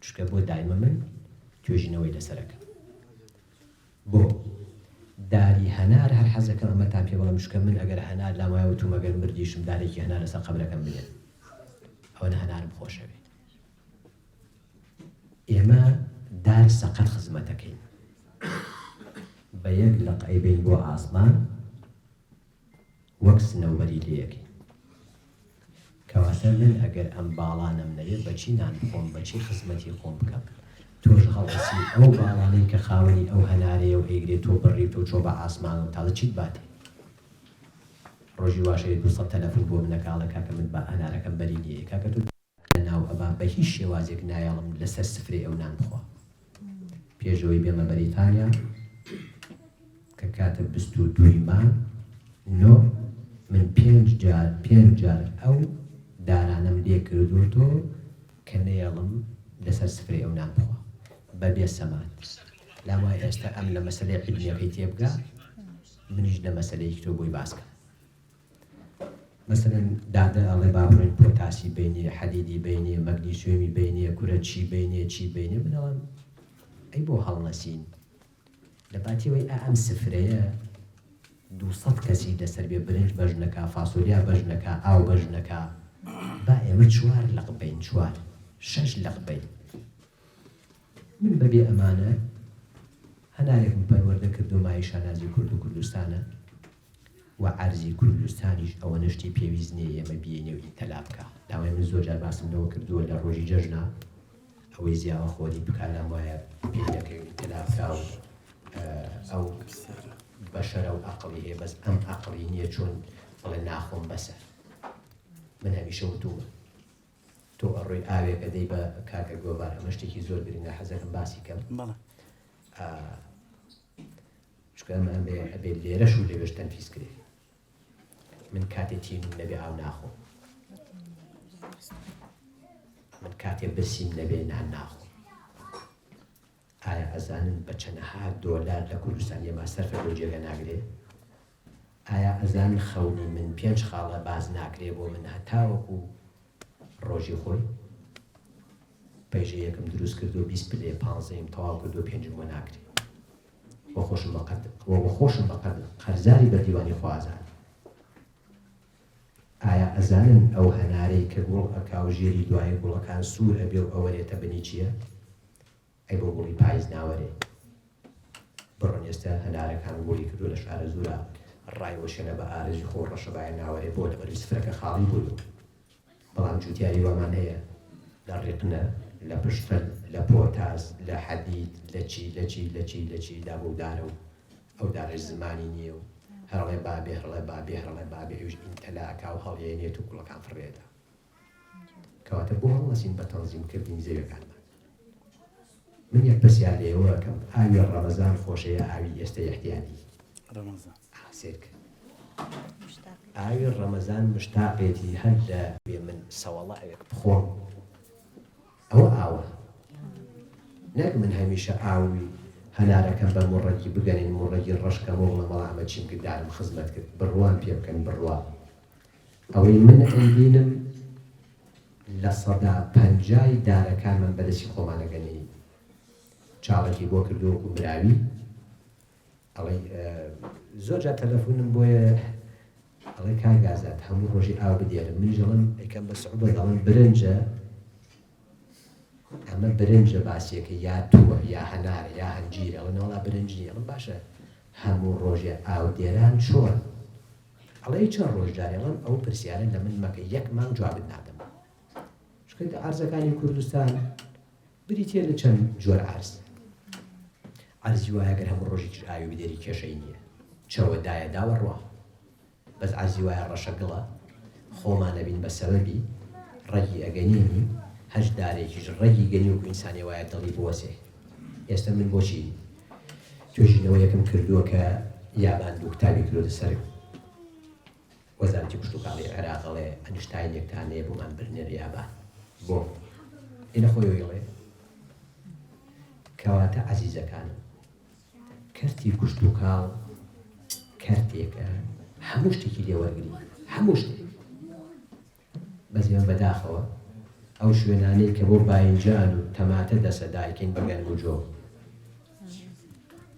چکە بۆ دایمە من توێژینەوەی لەسەرەکەم بۆ داری هەنار هەر حەزەکەم ئەمەتان پێ بەڵام شکە من ئەگەر هەنار لامایە وتم ئەگەر مردیشم دارێکی هەنار لەسەر قەبرەکەم بنێن ئەوەنە هەنارم خۆشەوێ. ئێمە دار سەقەت خزمەتەکەین بە یەک لەقەی بین بۆ ئاسمان وەک سنەوبەری لێیەکەین. کەواتە من ئەگەر ئەم باڵانم نەیە بەچی نان بخۆم بەچی خزمەتی خۆم بکەم. تۆش هەڵەسی ئەو باڵانەی کە خاوەنی ئەو هەنارەیە و ئەیگرێت تۆ بڕی تۆ چۆ بە ئاسمان و تاڵە چیت باتێ. ڕۆژی واشەیە 200 تەلەفۆن بۆ منەکاڵە کاکە من بە هەنارەکەم بەری نییە کاکە تۆ ناو ئەبا بە هیچ شێوازێک نایاڵم لەسەر سفرێ ئەو نان بخوا. پێشەوەی بێمە بەریتانیا کە کاتە 22 مان من 5 جار ئەو دارانم لێ کردوتۆ کە نەیەڵم لەسەر سفرێ ئەو نان بخوا بەبێ سەمات. لام وایە ئێستا ئەم لە مەسەلەی عیلمیەکەی تێبگا منیش لە مەسەلەیەکی تۆ بۆی باس کەم. مەسەلەن دادە ئەڵێ با بڕێن پۆتاسی بینێ حەدیدی بینێ مەگنیسیۆمی بینێ کورە چی بینێ بنەوەن ئەی بۆ هەڵنەسین لە باتیەوەی ئەم سفرەیە 200 کەسی لەسەر بێ برنج بەژنەکە فاسۆلیا بەژنەکە ئاو بەژنەکە با ئێمە 4 لەق بین 6 لەق بین. من بەبێ ئەمانە هەنارێکم پەروەردە کردو مای شانازی کورد و کوردستانە و عەرزی کوردستانیش ئەوە نشتی پێویست نییە ئێمە بێنێ و ئیتەلا بکە. داوای من زۆر جار باسم لەوە کردووە لە ڕۆژی جەژنا ئەوەی زیاوە خۆری بکار لام وایە پێیەکەی ئیتەلا بکە و ئەو بەشەرە و عەقڵی هەیە بەس ئەم عەقڵی نییە چۆن بڵێ ناخۆم بەسەر. من هەمیشە وتووە تۆ ئەڕۆی ئاوێکە دەی بە کاکە گۆبار ئەمە شتێکی زۆر گرنگە حەزەکەم باسی کەم چکە ئەمە ئەبێ لێرەش و لێوێش تەنفیز کرێ. من کاتێ تیم نەبێ ئاو ناخۆم، من کاتێ برسیم نەبێ نان ناخۆم. ئایا ئەزانن بە چەندەها دۆلار لە کوردستان ئێمە سەرفە بۆ جێگە ناگرێ؟ ئایا ئەزانن خەونی من 5 خاڵە باز ناکرێ بۆ من هەتاوەکو ڕۆژی خۆی؟ پەیژە یەکم دروست کردو 20 پلێ 15م تەواو کردو 5م وە ناکرێ. بۆ خۆشم بەقەد قەرزاری بە دیوانی خوازان. ئایا ئەزانن ئەو هەنارەی کە گوڵ ئەکا و ژێری دوای گوڵەکان سوور ئەبێ و ئەوەرێتە بنی چییە؟ ئەی بۆ گوڵی پاییز ناوەرێ. بڕۆن ئێستا هەنارەکان گوڵی کردو لە شارە زورە ڕایوەشێنە بە ئارەزی خۆ ڕەشەبایە ناوەرێ بۆ لەبەروی سفرەکە خاڵی بوو. بەڵام جوتیاری وامان هەیە لە ڕێقنە لە پشتن لە پۆتاز لە حەدید لە چی دابودارە و ئەو دارش زمانی نییە و هەرڵێ بابێ هێوش ئینتەلاکا و هەڵێنێت و کوڵەکان فڕێدا. کەواتە بۆ هەڵەسین بە تەنزیمکردنی زەویەکانمان. من یەک پرسیار لێوە کەم ئاوی ڕەمەزان خۆشەیە ئاوی ئێستا یەحتیاتی؟ سێرکە ئاوی ڕەمەزان مشتاقێتی هەر لە بێ من سەوەڵە ئەوێک بخۆم ئەوە ئاوە نەک من هەمیشە ئاوی هەنارەکەم بە موڕەگی بگەنین موڕەگی ڕەشکەم و بڵێ مەڵامە چیم کرد دارم خزمەت کرد بڕوان پێ بکەن بڕوا. ئەوەی من ئەیبینم لە 150 دارەکان من بەدەستی خۆمانەگەنی چاڵێکی بۆ کردووەکو مراوی ئەڵێ زۆر جار تەلەفۆنم بۆیە ئەڵێ کاگازات هەموو ڕۆژی ئاو بدێرم منیش دەڵێم ئەیکەم بە سعوبە دەڵێم برنجە ئەمە برنجە باسیەکە یا تووە یا هەنارە یا هەنجیرە ئەڵێ نەوەڵا برنجی ئەڵێم باشە هەموو ڕۆژێ ئاو دێران چۆن؟ ئەڵێ چەند ڕۆژ جارێڵم ئەو پرسیارە لە من مەکە 1 مانگ جوابت نادەم. چکە عەرزەکانی کوردستان بریتێ لە چەند جۆر عەرز. عەرزی وایە گەر هەموو ڕۆژێکیش ئاوی بدێری کێشەی نییە چەوەدایە داوە ڕوا. بەس عەرزی وایە ڕەشەگڵە خۆمان نەبین بە سەبەبی ڕەگی ئەگەنێنی هەش دارێکیش ڕێگی گەنی وەکو ئینسانی وایە دڵی بوەسێ. ئێستا من بۆچی توێژینەوە یەکەم کردووە کە یابان دوو کتابی کردوتە سەر وەزارەتی پشتوکاڵی عێراقڵێ ئەنیشتاینێکتان هەیە بۆمان برنێر یابان بۆ ئینە خۆی ویڵێ. کەواتە عەزیزەکانم کەرتی پشتوکاڵ کەرتێکە هەموو شتێکی لێوەرگری هەموو شتێک بەزیان بەداخەوە ئەو شوێنانەی کە بۆ باینجان و تەماتە دەسە دایکەین بەگەن و جۆ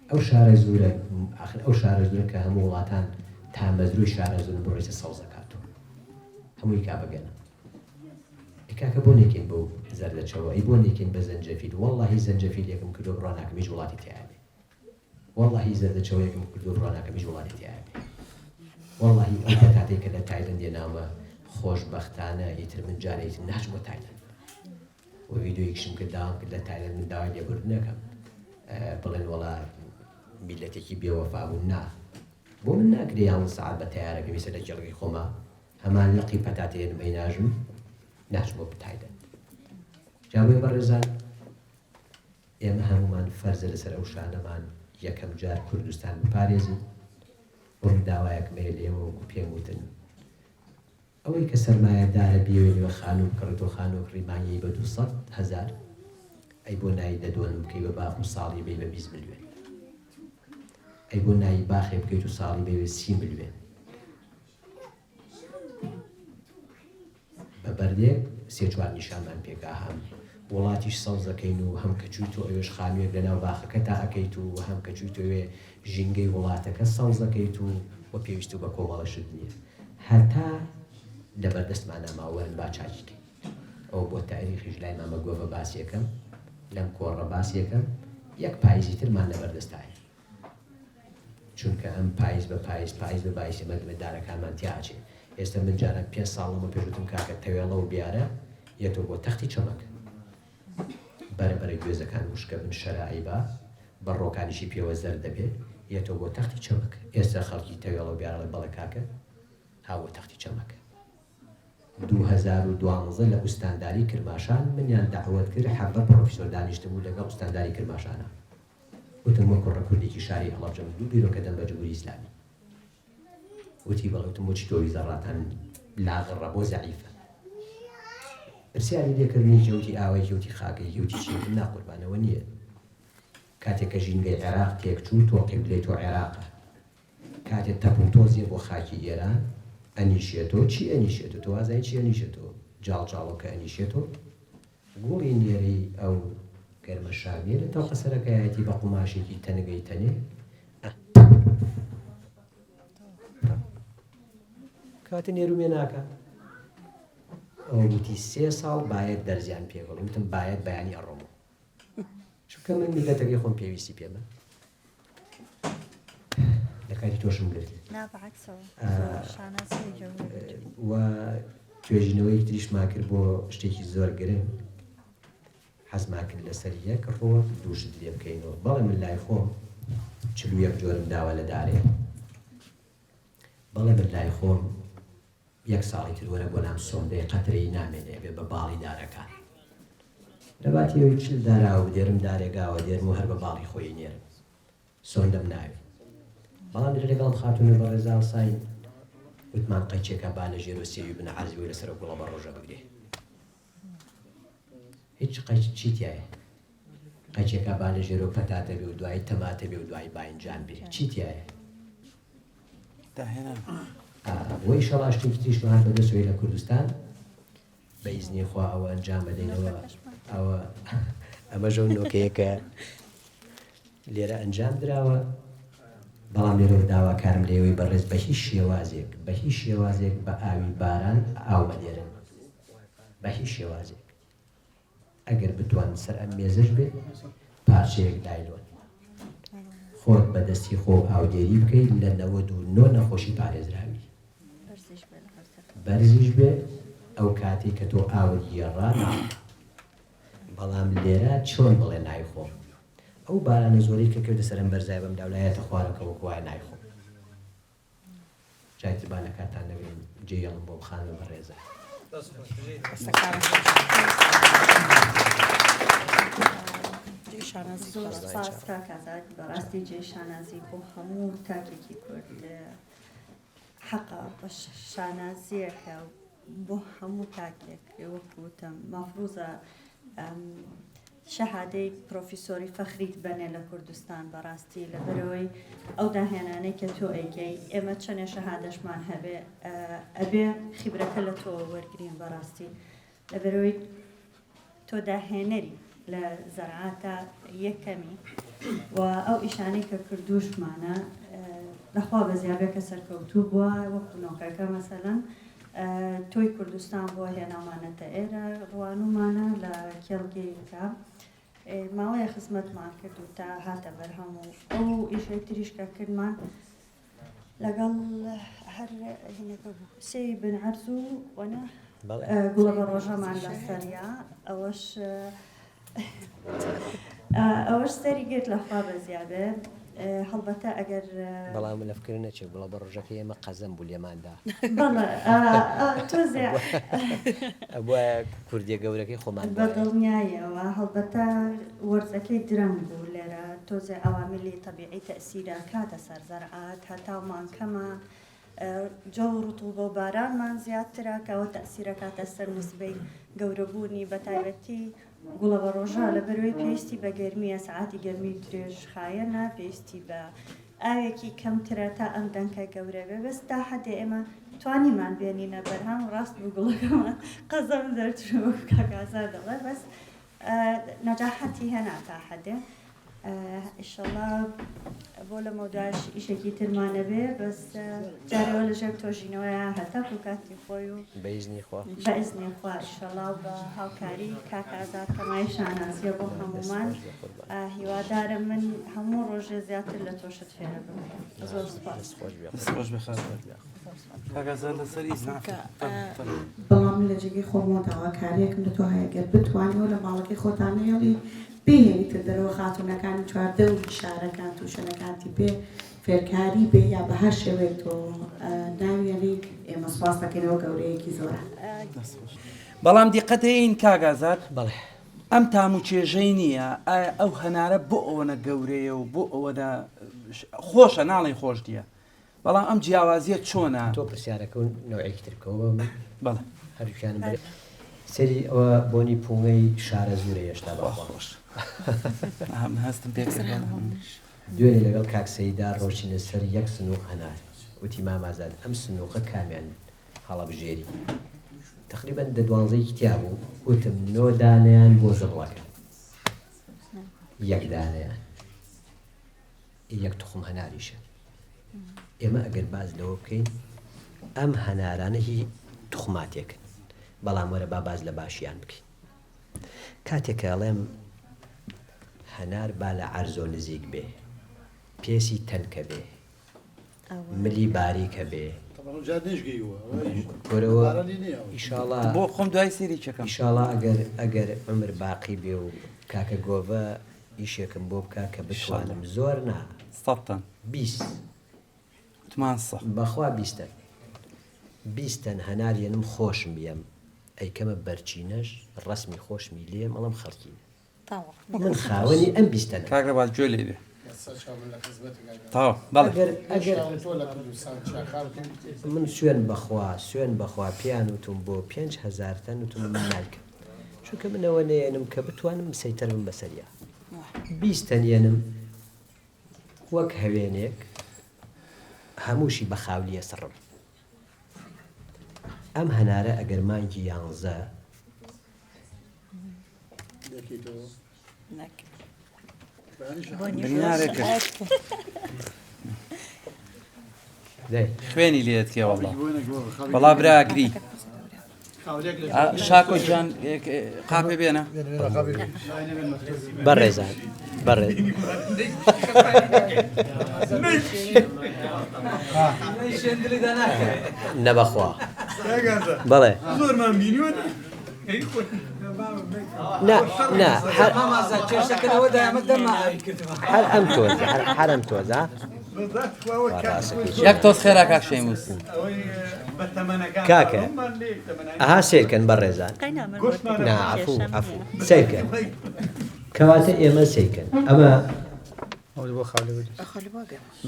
ئەو شارە زورە ئاخر ئەو شارە زورە کە هەموو وڵاتان تا مەزروی شارە زورن بۆ ڕێسە سەوز دەکاتەوە هەمووی کابگەنە کاکە بۆ نێکین بۆ زەردەچەوە ئەی بۆ نێکین بە زەنجەفیل وەڵڵاهی زەنجەفیل یەکم کردو بڕۆناکەم هیچ وڵاتی تیابێ وەڵڵاهی زەردەچەوە یەکم کردو بڕۆناکەم هیچ وڵاتی تیابێ وەڵڵاهی ئەو کاتێک کە لە تایلەند دێنامە خۆشبەختانە ئیتر من جارێت ناچم بۆ تایلەند و ڤیدیۆیەکشم کرداوام کرد لە تایلەند من داوای لێبوردنەکەم بڵێن وەڵا میلەتێکی بێوەفا بوو نا بۆ من ناکرێ یان سەعات بە تەیارەکە ویسە لە جێڵگەی خۆما هەمان لەقی پەتاتێنمەی ناژم ناچم بۆ تایلەند جاوێ بەڕێزان ئێمە هەمومان فەرزە لەسەر ئەو شانەمان یەکەم جار کوردستان بپارێزین بۆ داوایەکمەیە لێوە وەکو پێم وتن ئەوەی کە سەرمایەدارە بێوێنەوە خانوو بکڕێتەوە خانوو ڕیمانیی بە 200,000 ئەی بۆ نایی دەدۆنم بکەی بە باخ و ساڵی بێ بە 20 ملیۆن ئەی بۆ نایی باخێ بکەیت و ساڵی بێ بە 30 ملیۆن بە بەردێک سێ-چوار نیشانمان پێکا هەم وڵاتیش سەوز دەکەین و هەم کە چوویت و ئەوێش خانوویەک لەناو باخەکە تا ئەەکەیت و هەم کە چوویت وێ ژینگەی وڵاتەکە سەوز دەکەیت و بۆ پێویست و بە کۆمەڵەشت نییە هەتا لەبەردەستمانە ماوەرن با چاکیکەین ئەو بۆ تاریخیش لای مامە گۆ بە باسیەکەم لەم کۆڕە باسیەکەم یەک پاییزی ترمان لەبەردەستایە چونکە ئەم پاییز بە پاییز بە باعثی مەدمەدارەکانمان تیاچێ ئێستا من جارە 5 ساڵەمە پێشوتم کاکە تەوێڵە و بیارە یەتۆ بۆ تەختی چەمەک بەرەبەرە گوێزەکان وشکە بن شەرایی بە بەڕۆکانیشی پێوە زەر دەبێت یەتۆ بۆ تەختی چەمەک ئێستا خەڵکی تەوێڵە و بیارە بەڵێ کاکە هاوە تەختی چەمەک 2012 لە ئوستانداری کرماشان منیان داوەت کرد حەبە پرۆفیسۆر دانیشتم و لەگەڵ ئوستانداری کرماشانە وتم وە کوڕە کوردێکی شاری هەڵەبجەم دوو بیرۆکە دەم بە جمهوری ئیسلامی وتی بەڵێ وتم بۆچی تۆ ویزەڕاتان لاغڕە بۆ زەعیفە پرسیاری لێکردنی جەوتی ئاوای جەوتی خاکەی جەوتی چیتم ناقوربانەوە نییە کاتێک کە ژینگەی عێراق تێک چوو تۆ قیبلەی تۆ عێراقە کاتێک تەپم تۆزیە بۆ خاکی ئێران ئەنیشێتۆ چی ئەنیشێتۆ تۆ وازای چی ئەنیشێتۆ جاڵجاڵەکە ئەنیشێتۆ گوڵی نێری ئەو گەرمە شاویە لە تەوقە سەرەکەیەتی بە قوماشێکی تەنگەی تەنێ کاتە نێرومێ ناکە ئەو گوتی 3 ساڵ باید دەرزیان پێگەڵ وتم باید بەیانی ئەڕۆمەوە چونکە من میلەتەکەی خۆم پێویستی پێمە لە کاتی تۆشم گرت و توێژینەوەی تریشمان کرد بۆ شتێکی زۆر گرنگ حەزمان کرد لەسەر یەک ڕۆژ دووشت لێ بکەینەوە بەڵێ من لای خۆم 41 جۆرم داوە لە دارێ بەڵێ من لای خۆم یەک ساڵی تر وەرە بۆ نام سۆندەی قەترەی نامێنێ بێ بە باڵی دارەکان لەباتیەوەی چل داراوە دێرم دارێگاوە دێرم و هەر بە باڵی خۆی نێرم سۆندەم ناوێ بەڵام لە لەگەڵ خاتونە بە ڕێزاڵ ساین وتمان قەیچێکە با لە ژێر و سێوی بنە عەرزی وی لەسەر گوڵە بە ڕۆژە بگرێ هیچ قەیچ چیتیایە قەیچێکە با لە ژێر و پەتاتە بێ و دوای تەماتە بێ و دوای باینجان بێ چیتیایە بۆی شەڵا شتێکی تریشمان بەدەستوێ لە کوردستان بە ئیزنی خوا ئەوە ئەنجام بدەینەوە ئەوە ئەمە ژەو نۆکەیەکە لێرە ئەنجام دراوە بەڵام لێرە داواکارم لێوەی بەڕێز بە هیچ شێوازێک بە ئاوی باران ئاو بەدێرن بە هیچ شێوازێک ئەگەر بتوان سەر ئەم مێزش بێت پارچەیەک دایلۆن خۆت بەدەستی خۆ ئاودێری بکەیت لە 99 نەخۆشی پارێزراوی بەرزیش بێ ئەو کاتی کە تۆ ئاوت گێڕان بەڵام لێرە چۆن بڵێ نایخۆم ئەو بارانە زۆری کە کردە سەرم بەرزای بەم داولایەتە خوارەکەەوە وایە نایخۆم جایتربانە کاتان نەوێن جێڵم بۆ بخانە بە ڕێزە زۆر سپاس کاکازاد بەڕاستی جێشانازی بۆ هەموو تاکێکی کورد حەقا بە شانازیەکە بۆ هەموو تاکێک وەکوتم مەفروزە شەهادەی پرۆفیسۆری فەخریت بەنێ لە کوردستان بەڕاستی لەبەرەوەی ئەو داهێنانەی کە تۆ ئەیگەی ئێمە چەندێ شەهادەشمان هەبێ ئەبێ خیبرەکە لە تۆ وەرگرین بەڕاستی لەبەرەوەی تۆ داهێنەری لە زەرعاتە یەکەمی و ئەو ئیشانەی کە کردوشمانە لەخوا بەزیابێ کە سەرکەوتوو بووە وەکو نۆکەکە مەسەلەن تۆی کوردستان بۆ هێنامانەتە ئێرە ڕوانومانە لە کێڵگەیکە ماوەیە خزمەتمان کرد و تا هاتە بەرهەموو ئەو ئیشەی تریشکە کردمان لەگەڵ هەر سێ بن عەرز و وەنە گوڵە بە ڕۆژەمان لەسەریا ئەوەش سەری گرت لەخوا بەزیابێ هەڵبەتە ئەگەر بەڵام لەفکردن نەچێت گوڵە بە ڕۆژەکە ئێمە قەزەم بوو لێماندا تۆزێ ئەوە کوردیە گەورەکەی خۆمان بەدڵنیایەوە هەڵبەتە وەرزەکەی درەنگ بوو لێرە تۆزێ ئەواملی تەبیعی تەئسیرە کاتە سەر زەرعات هەتاومان کەمە جۆ ڕوتوبە و بارانمان زیاترە کەەوە تەئسیرە کاتە سەر نسبەی گەورەبوونی بە تایبەتی گوڵە بە ڕۆژە لە بەروی پێویستی بە گەرمیە سعاتی گەرمی درێژ خایەنە پێویستی بە ئاوێکی کەمترە تا ئەم دەنکە گەورە بێ بەس تا حەدێ ئێمە توانیمان بێنینە بەرهەم ڕاست بوو گوڵەکەمان قەزەم دەرچوە کاکازا دەڵێ بەس نەجاحەتی هێنا تا حەدێ ئیشەڵا بۆ لە مەوداش ئیشێکی ترمانە بێ بەس جارەوە لەژێر تۆژینەوەیە هەتا و کاتی خۆی و بەئیزنی خوا بەئیزنی خوا ئیشەڵا بە هاوکاری کاکازار کەمای شانازیە بۆ هەمومان هیوادارم من هەموو ڕۆژێ زیاتر لە تۆشت فێرە بم زۆر سپاس خۆش بخات کاکازار لەسەر ئیزناکە بەڵام لە جێگەی خۆمەوە داواکاریەکم لە تۆ هەیەگەر بتوانیەوە لە ماڵەکەی خۆتانەیەڵی بێنیتر دەرەوە خاتونەکانی چواردە و شارەکان تووشەنەکانتی پێ فێرکاری بێ یا بە هەر شێوەیەک تۆ ناویێنی ئێمە سوپاس دەکەینەوە گەورەیەکی زۆرە بەڵام دیقەتەین کاگازار بەڵێ ئەم تامو چێژەی نییە ئەو هەنارە بۆ ئەوەنە گەورەیە و بۆ ئەوەدا خۆشە ناڵی خۆش دیە بەڵام ئەم جیاوازیە چۆنە تۆ پرسیارەکە و نەوەیەکی ترکەوە بەڵێ هەروشیانم بێ سەری ئەوە بۆنی پوڵەی شارە زورە هێشتا باخۆش هەستم پێکرد دوێنێ لەگەڵ کاکسەیدا ڕۆژینە سەر یەک سنووق هەنار وتی مامازاد ئەم سنووقە کامیان هەڵەبژێری تقریبا 12 کتیا بوو وتم 9 دانیان بۆ زەڵەکە یەک دانیان یەک تخم هەناریشە ئێمە ئەگەر باز لەوە بکەین ئەم هەنارانە هی تخماتێکن بەڵام وەرە با باز لە باشیان بکەین کاتێکەڵێم هەنار با لە عەرزۆ نزیک بێ پێسی تەنکە بێ ملی باریکە بێ ئیشاڵا بۆ خۆم دوای سێری چەکەم ئیشاڵا ئەگەر عمر باقی بێ و کاکە گۆڤە ئیشێکم بۆ بکە کە بتوانم زۆر نا 20 وتمان سە بەخوا 20 هەنارێنم خۆشم بیەم ئەیکەمە بەرچینەش ڕسمی خۆشمی لێم ئەڵم خەڵکی من خاوەنی ئەم 20 کاکە باز گوێ لێ بێ من سوێن بەخوا پیان وتم بۆ 5,000 تەن وتم من نالکەم چونکە منەوە نێنم کە بتوانم سەیتەر بم بەسەریا 20 تەنێنم وەک هەوێنێک هەمووشی بە خاولیە سڕم ئەم هەنارە ئەگەر مانگی 11 خوێنی لێت کێ وەڵا براگری شاکۆ جان قاپێ بێنە بەڕێزان بەڕێز نەبەخوا بەڵێ نا هەر ئەم تۆزە یەک تۆز خێرا کاک شەیمووس کاکە ئەها سیرکەن بەڕێزان عەفوو سیرکەن کەواتە ئێمە سیرکەن ئەمە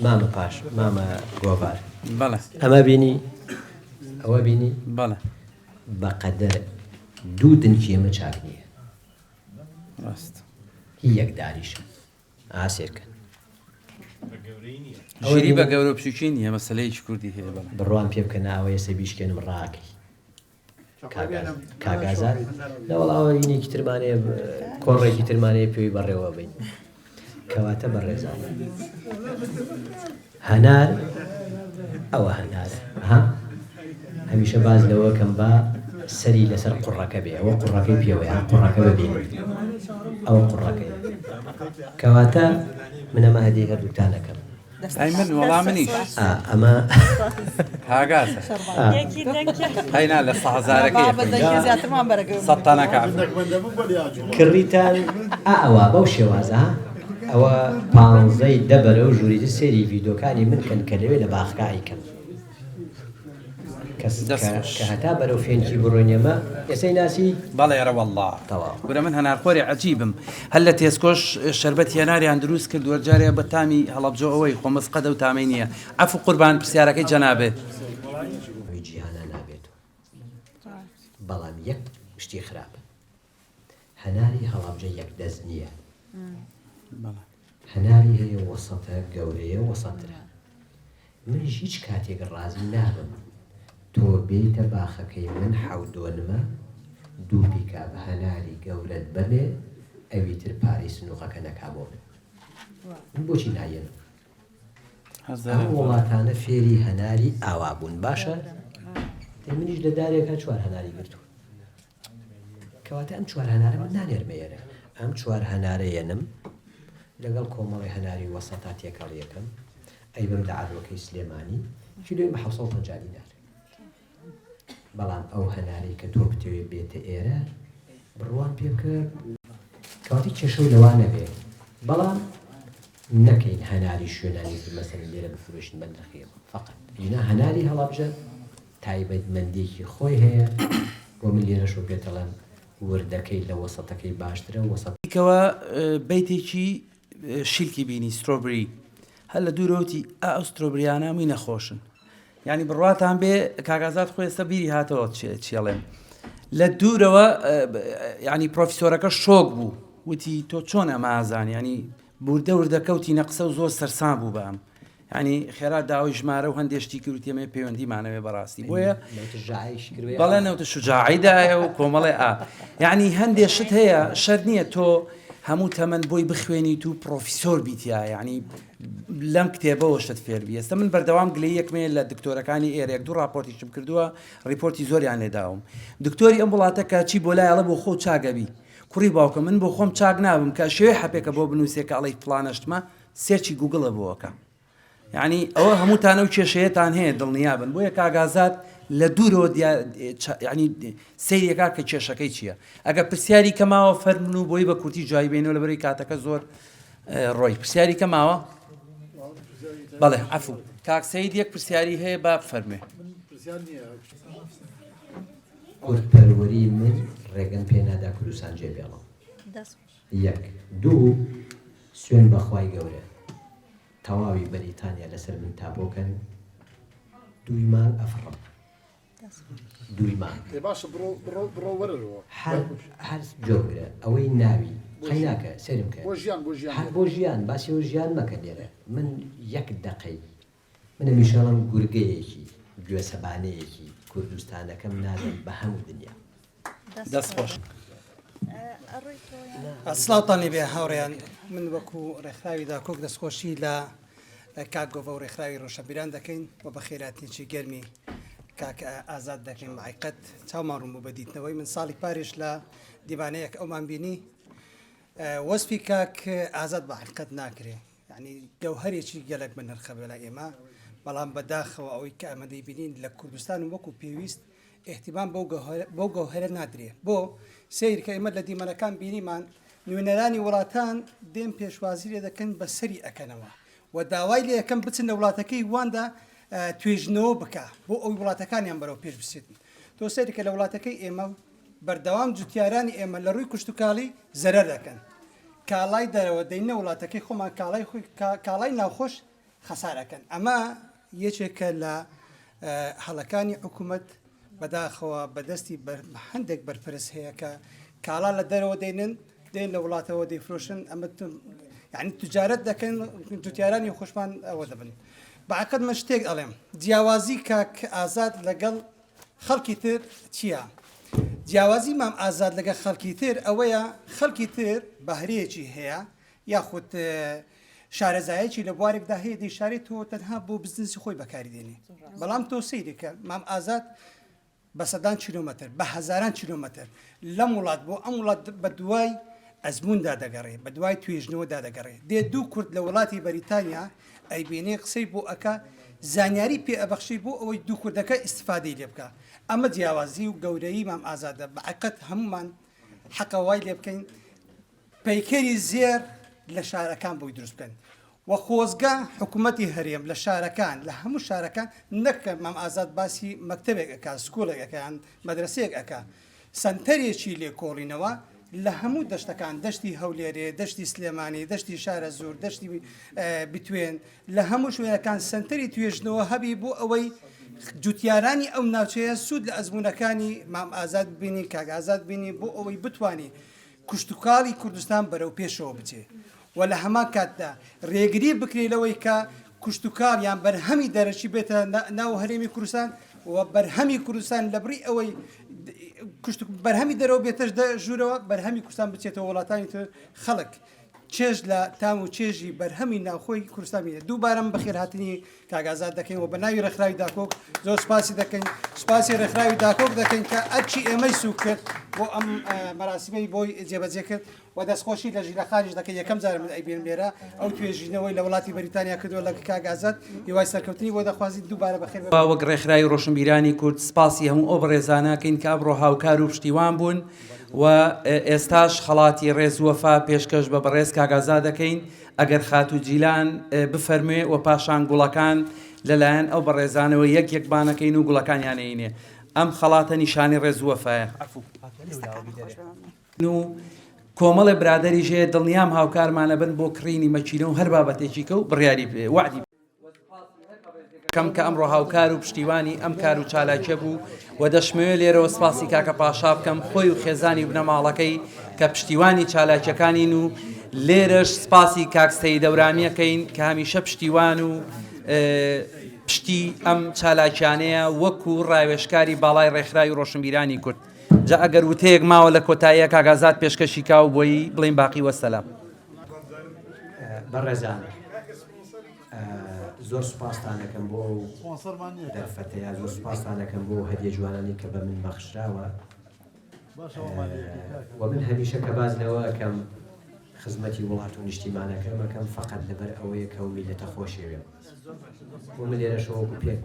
مامە پاش مامە گۆڤار ئەمە بینی ئەوە بینی بەڵێ بەقەدەر 2 دنکی ئێمە چاک نییە ڕاست هی یەکداریشە ئاسێرکەن ژیری بە گەورە بچووکی نیە مەسەلەیەکی کوردی هەیە بەڵێ بڕوان پێ بکە ناوە ئێستا بیشکێنم ڕاکەی کاگازار لە وەڵاوە هینێکی ترمانەیە کۆڕێکی ترمانەیە پێوی بەڕێوە بین کەواتە بەڕێزان هەنار ئەوە هەنارە هەمیشە باز لەوەکەم بە سەری لەسەر قوڕەکە بێ ئەوە قوڕەکەی پێوەیە قوڕەکە ببینێت ئەوە قوڕەکەی کەواتە من ئەمە هەدیە هەردووکتانەکەم ئەی من وەڵام منیش ئەمە هاگاسە هەینا لە 100,000ەکەی سەدتانەکە کڕیتان ئەوە بەو شێوازە ئەوە 15 دەبەرە و ژووری سێری ڤیدۆکانی من کەن کە لەوێ لە باخکایکەم کە هەتا بەرەو فێنکی بڕۆینێمە ئێسەی ناسی بەڵێرە وەڵڵا گورە من هەنارخۆری عەجیبم هەر لە تێسکۆش شەربەت هێناریان دروست کرد وەرجارێ بە تامی هەڵەبجۆ ئەوەی خۆمەسقەدە و تامەی نییە عەفو قوربان پرسیارەکەی جەنابێ جیهانە نابێت بەڵام یەک شتی خراپ هەناری هەڵەبجە یەک دەست نییە هەناری هەیە وەسەتە گەورەیە وەسەترە منیش هیچ کاتێک ڕازی نابم تۆ بێتە باخەکەی من حەودۆنمە دوو پیکا بە هەناری گەورەت بەبێ ئەویتر پارەی سنووقەکە نەکابۆن من بۆچی نایەنم ئەم وڵاتانە فێری هەناری ئاوا بوون باشە منیش لە دارێکە چوار هەناری گرتووە کەواتە ئەم چوار هەنارە من نانێرمەیەرە ئەم چوار هەنارەیەنم لەگەڵ کۆمەڵی هەناری وەسەتا تێکەڵ یەکەم ئەی بم لە عەرۆکەی سلێمانی کیلۆی بە 750 دینار بەڵام ئەو هەناری کە تۆ بتەوێت بێتە ئێرە بڕوان پێ بکرد کەواتی کێشە و لەوانە بێ بەڵام نەکەین هەناری شوێنانی مەسەن لێرە بفرۆشین بەندەخێم فقط ینە هەناری هەڵەبجە تایبەتمەندێکی خۆی هەیە بۆ من لێرەشۆ پێتەڵەن وردەکەی لە وەسەتەکەی باشترە وەسەتەکەوە بەیتێکی شیلکی بینی سترۆبری هەر لە دوورەوتی ئەو سترۆبریانە مووی نەخۆشن یعنی بڕواتان بێ کاگازات خۆی ئێستا بیری هاتەوە چێڵێن لە دوورەوە ینی پرۆفیسۆرەکە شۆک بوو وتی تۆ چۆن ئەمە ئازانی ینی بوردە وردەکەوتی نەقسە و زۆر سەرسان بوو بەم ینی خێرا داوای ژمارە و هەندێشتی کرد تێمە پەیوەندیمانەوێ بەڕاستی بۆیە بەڵێ نەوتە شوجاعیدایە و کۆمەڵێ یعنی هەندێشت هەیە شەر نییە تۆ هەموو تەمەند بۆی بخوێنیت و پرۆفیسۆر بیتیا ینی لەم کتێبەوە شت فێربی ئێستا من بەردەوام گلەی یەکمێ لە دکتۆرەکانی ئێرەیەک دوو راپۆرتیشم کردووە ریپۆرتی زۆریان لێداوم دکتۆری ئەم وڵاتە کاچی بۆ لایەڵە بۆ خۆ چاگەبی کوڕی باوکە من بۆ خۆم چاک نابم کە شێوەی حەپێکە بۆ بنووسێکە ئەڵی پلانەشتمە سێرچی گوگڵە بۆەکە یعنی ئەوە هەمووتانە و کێشەیەتان هەیە دڵنیابن بۆیە کاگازات لە دوورەوە ینی سەیرێکا کە کێشەکەی چییە ئەگە پرسیاری کەماوە فەرمن و بۆی بە کورتی جوای بێنەوە لە بەرەی کاتەکە زۆر ڕۆی پرسیاری کەماوە بەڵێ عەفو کاکسەید یەک پرسیاری هەیە با فەرمێ کورتپەروەری من ڕێگەم پێ نادا کوردستان جێبێڵم یەک دوو سوێن بەخوای گەورە تەواوی بەریتانیا لەسەر من تاپۆکەن دوی مانگ ئەفڕم دوی مانگ هەر جۆگرە ئەوەی ناوی قەی ناکە سێرم کە هەر بۆ ژیان باسیەوە ژیان مەکە لێرە من یەک دەقەی منە میشەڵم گورگەیەکی گوێسەبانەیەکی کوردستانەکەم نادەم بە هەموو دنیا دەست خۆش ئەسڵاوتانی بێ هاوڕێیان من وەکو ڕێکخراوی داکۆک دەستخۆشی لە کاک گۆڤە و ڕێکخراوی ڕۆشەبیران دەکەین بۆ بە خێراتێکی گەرمی کاک ئازاد دەکەین مایقەت چاومان ڕوون بوو بە دیتنەوەی من ساڵی پارێش لە دیوانەیەک ئەومان بینی وەسفی کاک ئازاد بە حقیقەت ناکرێ یعنی گەوهەرێکی گەلک بە نرخە بێ لە ئێمە بەڵام بەداخەوە ئەوەی کە ئەمە دەیبینین لە کوردستان و وەکو پێویست احتیمام بۆ گەوهرە نادرێ بۆ سیر کە ئێمە لە دیمەنەکان بینیمان نوێنەرانی وڵاتان دێم پێشوازی لێ دەکەن بە سەری ئەکەنەوە و داوای لێ یەکەم بچن لە وڵاتەکەی واندا توێژنەوە بکە بۆ ئەوی وڵاتەکانیان بەرەو پێش بچێتن تۆ سەری کە لە وڵاتەکەی ئێمە بەردەوام جوتیارانی ئێمە لە ڕووی کوشتتوکاڵی زەرەر دەکەن کاڵای دەرەوە دەینە وڵاتەکەی خۆمان کاڵای ناوخۆش خەسارەکەن ئەمە یەکێکە لە هەڵەکانی حکوومەت بەداخەوە بەدەستی هەندێک بەرپرس هەیە کە کاڵا لە دەرەوە دێنن دێن لە وڵاتەوە دەیفرۆشن ئەمە یعنی تجارەت دەکەن جوتیارانی خۆشمان ئەوە دەبن بەعقد من شتێک ئەڵێم جیاوازی کاک ئازاد لەگەڵ خەڵکی تر چییە؟ جیاوازی مام ئازاد لەگە خەڵکی تر ئەوەیە خەڵکی تر بەهرەیەکی هەیە یاخود شارەزایەکی لە بوارێکدا هەیە دەیشارێت تۆ تەنها بۆ بزنسی خۆی بەکاری دێنێ بەڵام تۆ سەیرێکە مام ئازاد بە سەدان کیلۆمەتر بە هەزاران کیلۆمەتر لەم وڵات بۆ ئەم وڵات بە دوای ئەزموندا دەگەڕێ بە دوای توێژنەوەدا دەگەڕێ دێ دوو کورد لە وڵاتی بەریتانیا ئەیبێنێ قسەی بۆ ئەکا زانیاری پێ ئەبەخشی بۆ ئەوەی دوو کوردەکە ئیسفادەی لێ بکە ئەمە جیاوازی و گەورەی مام ئازادە بەعقەت هەمومان حەقە وای لێ بکەین پەیکەری زێر لە شارەکان بۆی دروست بکەن و خۆزگا حکوومەتی هەرێم لە شارەکان لە هەموو شارەکان نەکە مام ئازاد باسی مەکتەبێک ئەکا سکۆڵێک ئەکەیان مەدرسەیەک ئەکا سنتەرێکی لێ کۆڵینەوە لە هەموو دەشتەکان دەشتی هەولێرێ دەشتی سلێمانی دەشتی شارە زۆر دەشتی بتوێن لە هەموو شوێنەکان سنتەری توێژنەوە هەبی بۆ ئەوەی جوتیارانی ئەو ناوچەیە سوود لە ئەزمونونەکانی مام ئازاد بینی کاگازات بینی بۆ ئەوەی بتوانانی کوشتتوکاڵی کوردستان بەرەو پێشەوە بچێ و لە هەمان کاتدا ڕێگری بکرێتەوەی کە کوشتتوکاڵ یان بەرهەمی دەرەچی بێتە ناو هەرێمی کوردستان و بەرهەمی کوردستان لە بڕی ئەوەی بەرهەمی دەرەوە بێتەش ژوورەوە بەرهەمی کوردستان بچێتەوە وڵاتانی تر خەڵک چێژ لە تام و چێژی بەرهەمی ناوخۆی کوردستان بینێت دووبارەم بەخێر هاتنی کاگازات دەکەین و بە ناوی ڕێکخراوی داکۆک زۆر سپاسی دەکەین سپاسی ڕێکخراوی داکۆک دەکەین کە ئەرچی ئێمەی سوک کرد بۆ ئەم مەراسمەی بۆی جێبەجێ کرد و دەستخۆشی لە ژیرەخانیش دەکەین یەکەم جارە من ئەیبێنم لێرە ئەو توێژینەوەی لە وڵاتی بەریتانیا کردووە لە کاگازات هیوای سەرکەوتنی بۆ دەخوازی دووبارە بەخێر وەک ڕێکخراوی ڕۆشنبیرانی کورد سپاسی هەموو ئەو بەڕێزانەکەین کە ئەمڕۆ هاوکار و پشتیوان بوون و ئێستاش خەڵاتی ڕێزوەفا پێشکەش بە بەڕێز کاگازا دەکەین ئەگەر خات و جیلان بفەرموێ و پاشان گوڵەکان لەلایەن ئەو بەڕێزانەوە یەک یەکبانەکەین و گوڵەکانیانەینێ ئەم خەڵاتە نیشانی ڕێزوەفایە و کۆمەڵێ برادەری ژێ دڵنیام هاوکارمانە بن بۆ کڕینی مەچینە و هەر بابەتێکی کە و بڕیاری وعدی کەم کە ئەمڕۆ هاوکار و پشتیوانی ئەم کار و چالاکیە بوو و دەشمەوێت لێرەوە سپاسی کاکە پاشا بکەم خۆی و خێزانی بنەماڵەکەی کە پشتیوانی چالاکیەکانین و لێرەش سپاسی کاکسەی دەورامیەکەین کە هەمیشە پشتیوان و پشتی ئەم چالاکیانەیە وەکو ڕاوێژکاری باڵای ڕێکخراوی ڕۆشنبیرانی کورد جا ئەگەر وتەیەک ماوە لە کۆتاییە کاگازات پێشکەشی کا و بۆی بڵین باقی وەسەلام بەڕێزان زۆر سوپاستانەکەم بۆ دەرفەتەیە زۆر سوپاستانەکەم بۆ هەدیە جوانانی کە بە من بەخشراوە و من هەمیشە کە باز لەوە ئەەکەم خزمەتی وڵات و نیشتیمانەکەمەکەم فقط لەبەر ئەوەیە کە و میلەتە خۆشێوێ و من لێرەشەوە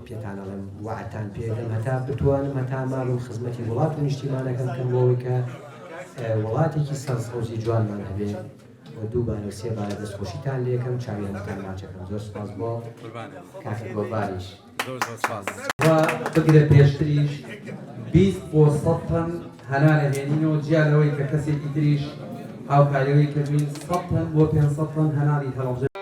پێتانەڵم وعدتان پێدەم هەتا بتوانم هەتا ماڵم خزمەتی وڵات و نیشتیمانەکەم کەم بۆەوەی کە وڵاتێکی سەرسەوزی جوانمان هەبێ و دووبارە سێبارە دەستخۆشیتان لێکم چاویانەکان ناچەکەم زۆر سپاس بۆ کاکە گۆڤاریش و بگرە پێشتریش 20 بۆ 100 تەن هەنارەهێنینەوە جیالەوەی کە کەسێکی تریش هاوکاریەوەی کردوین 100 تەن بۆ 500 تەن هەناری تەڵەبجە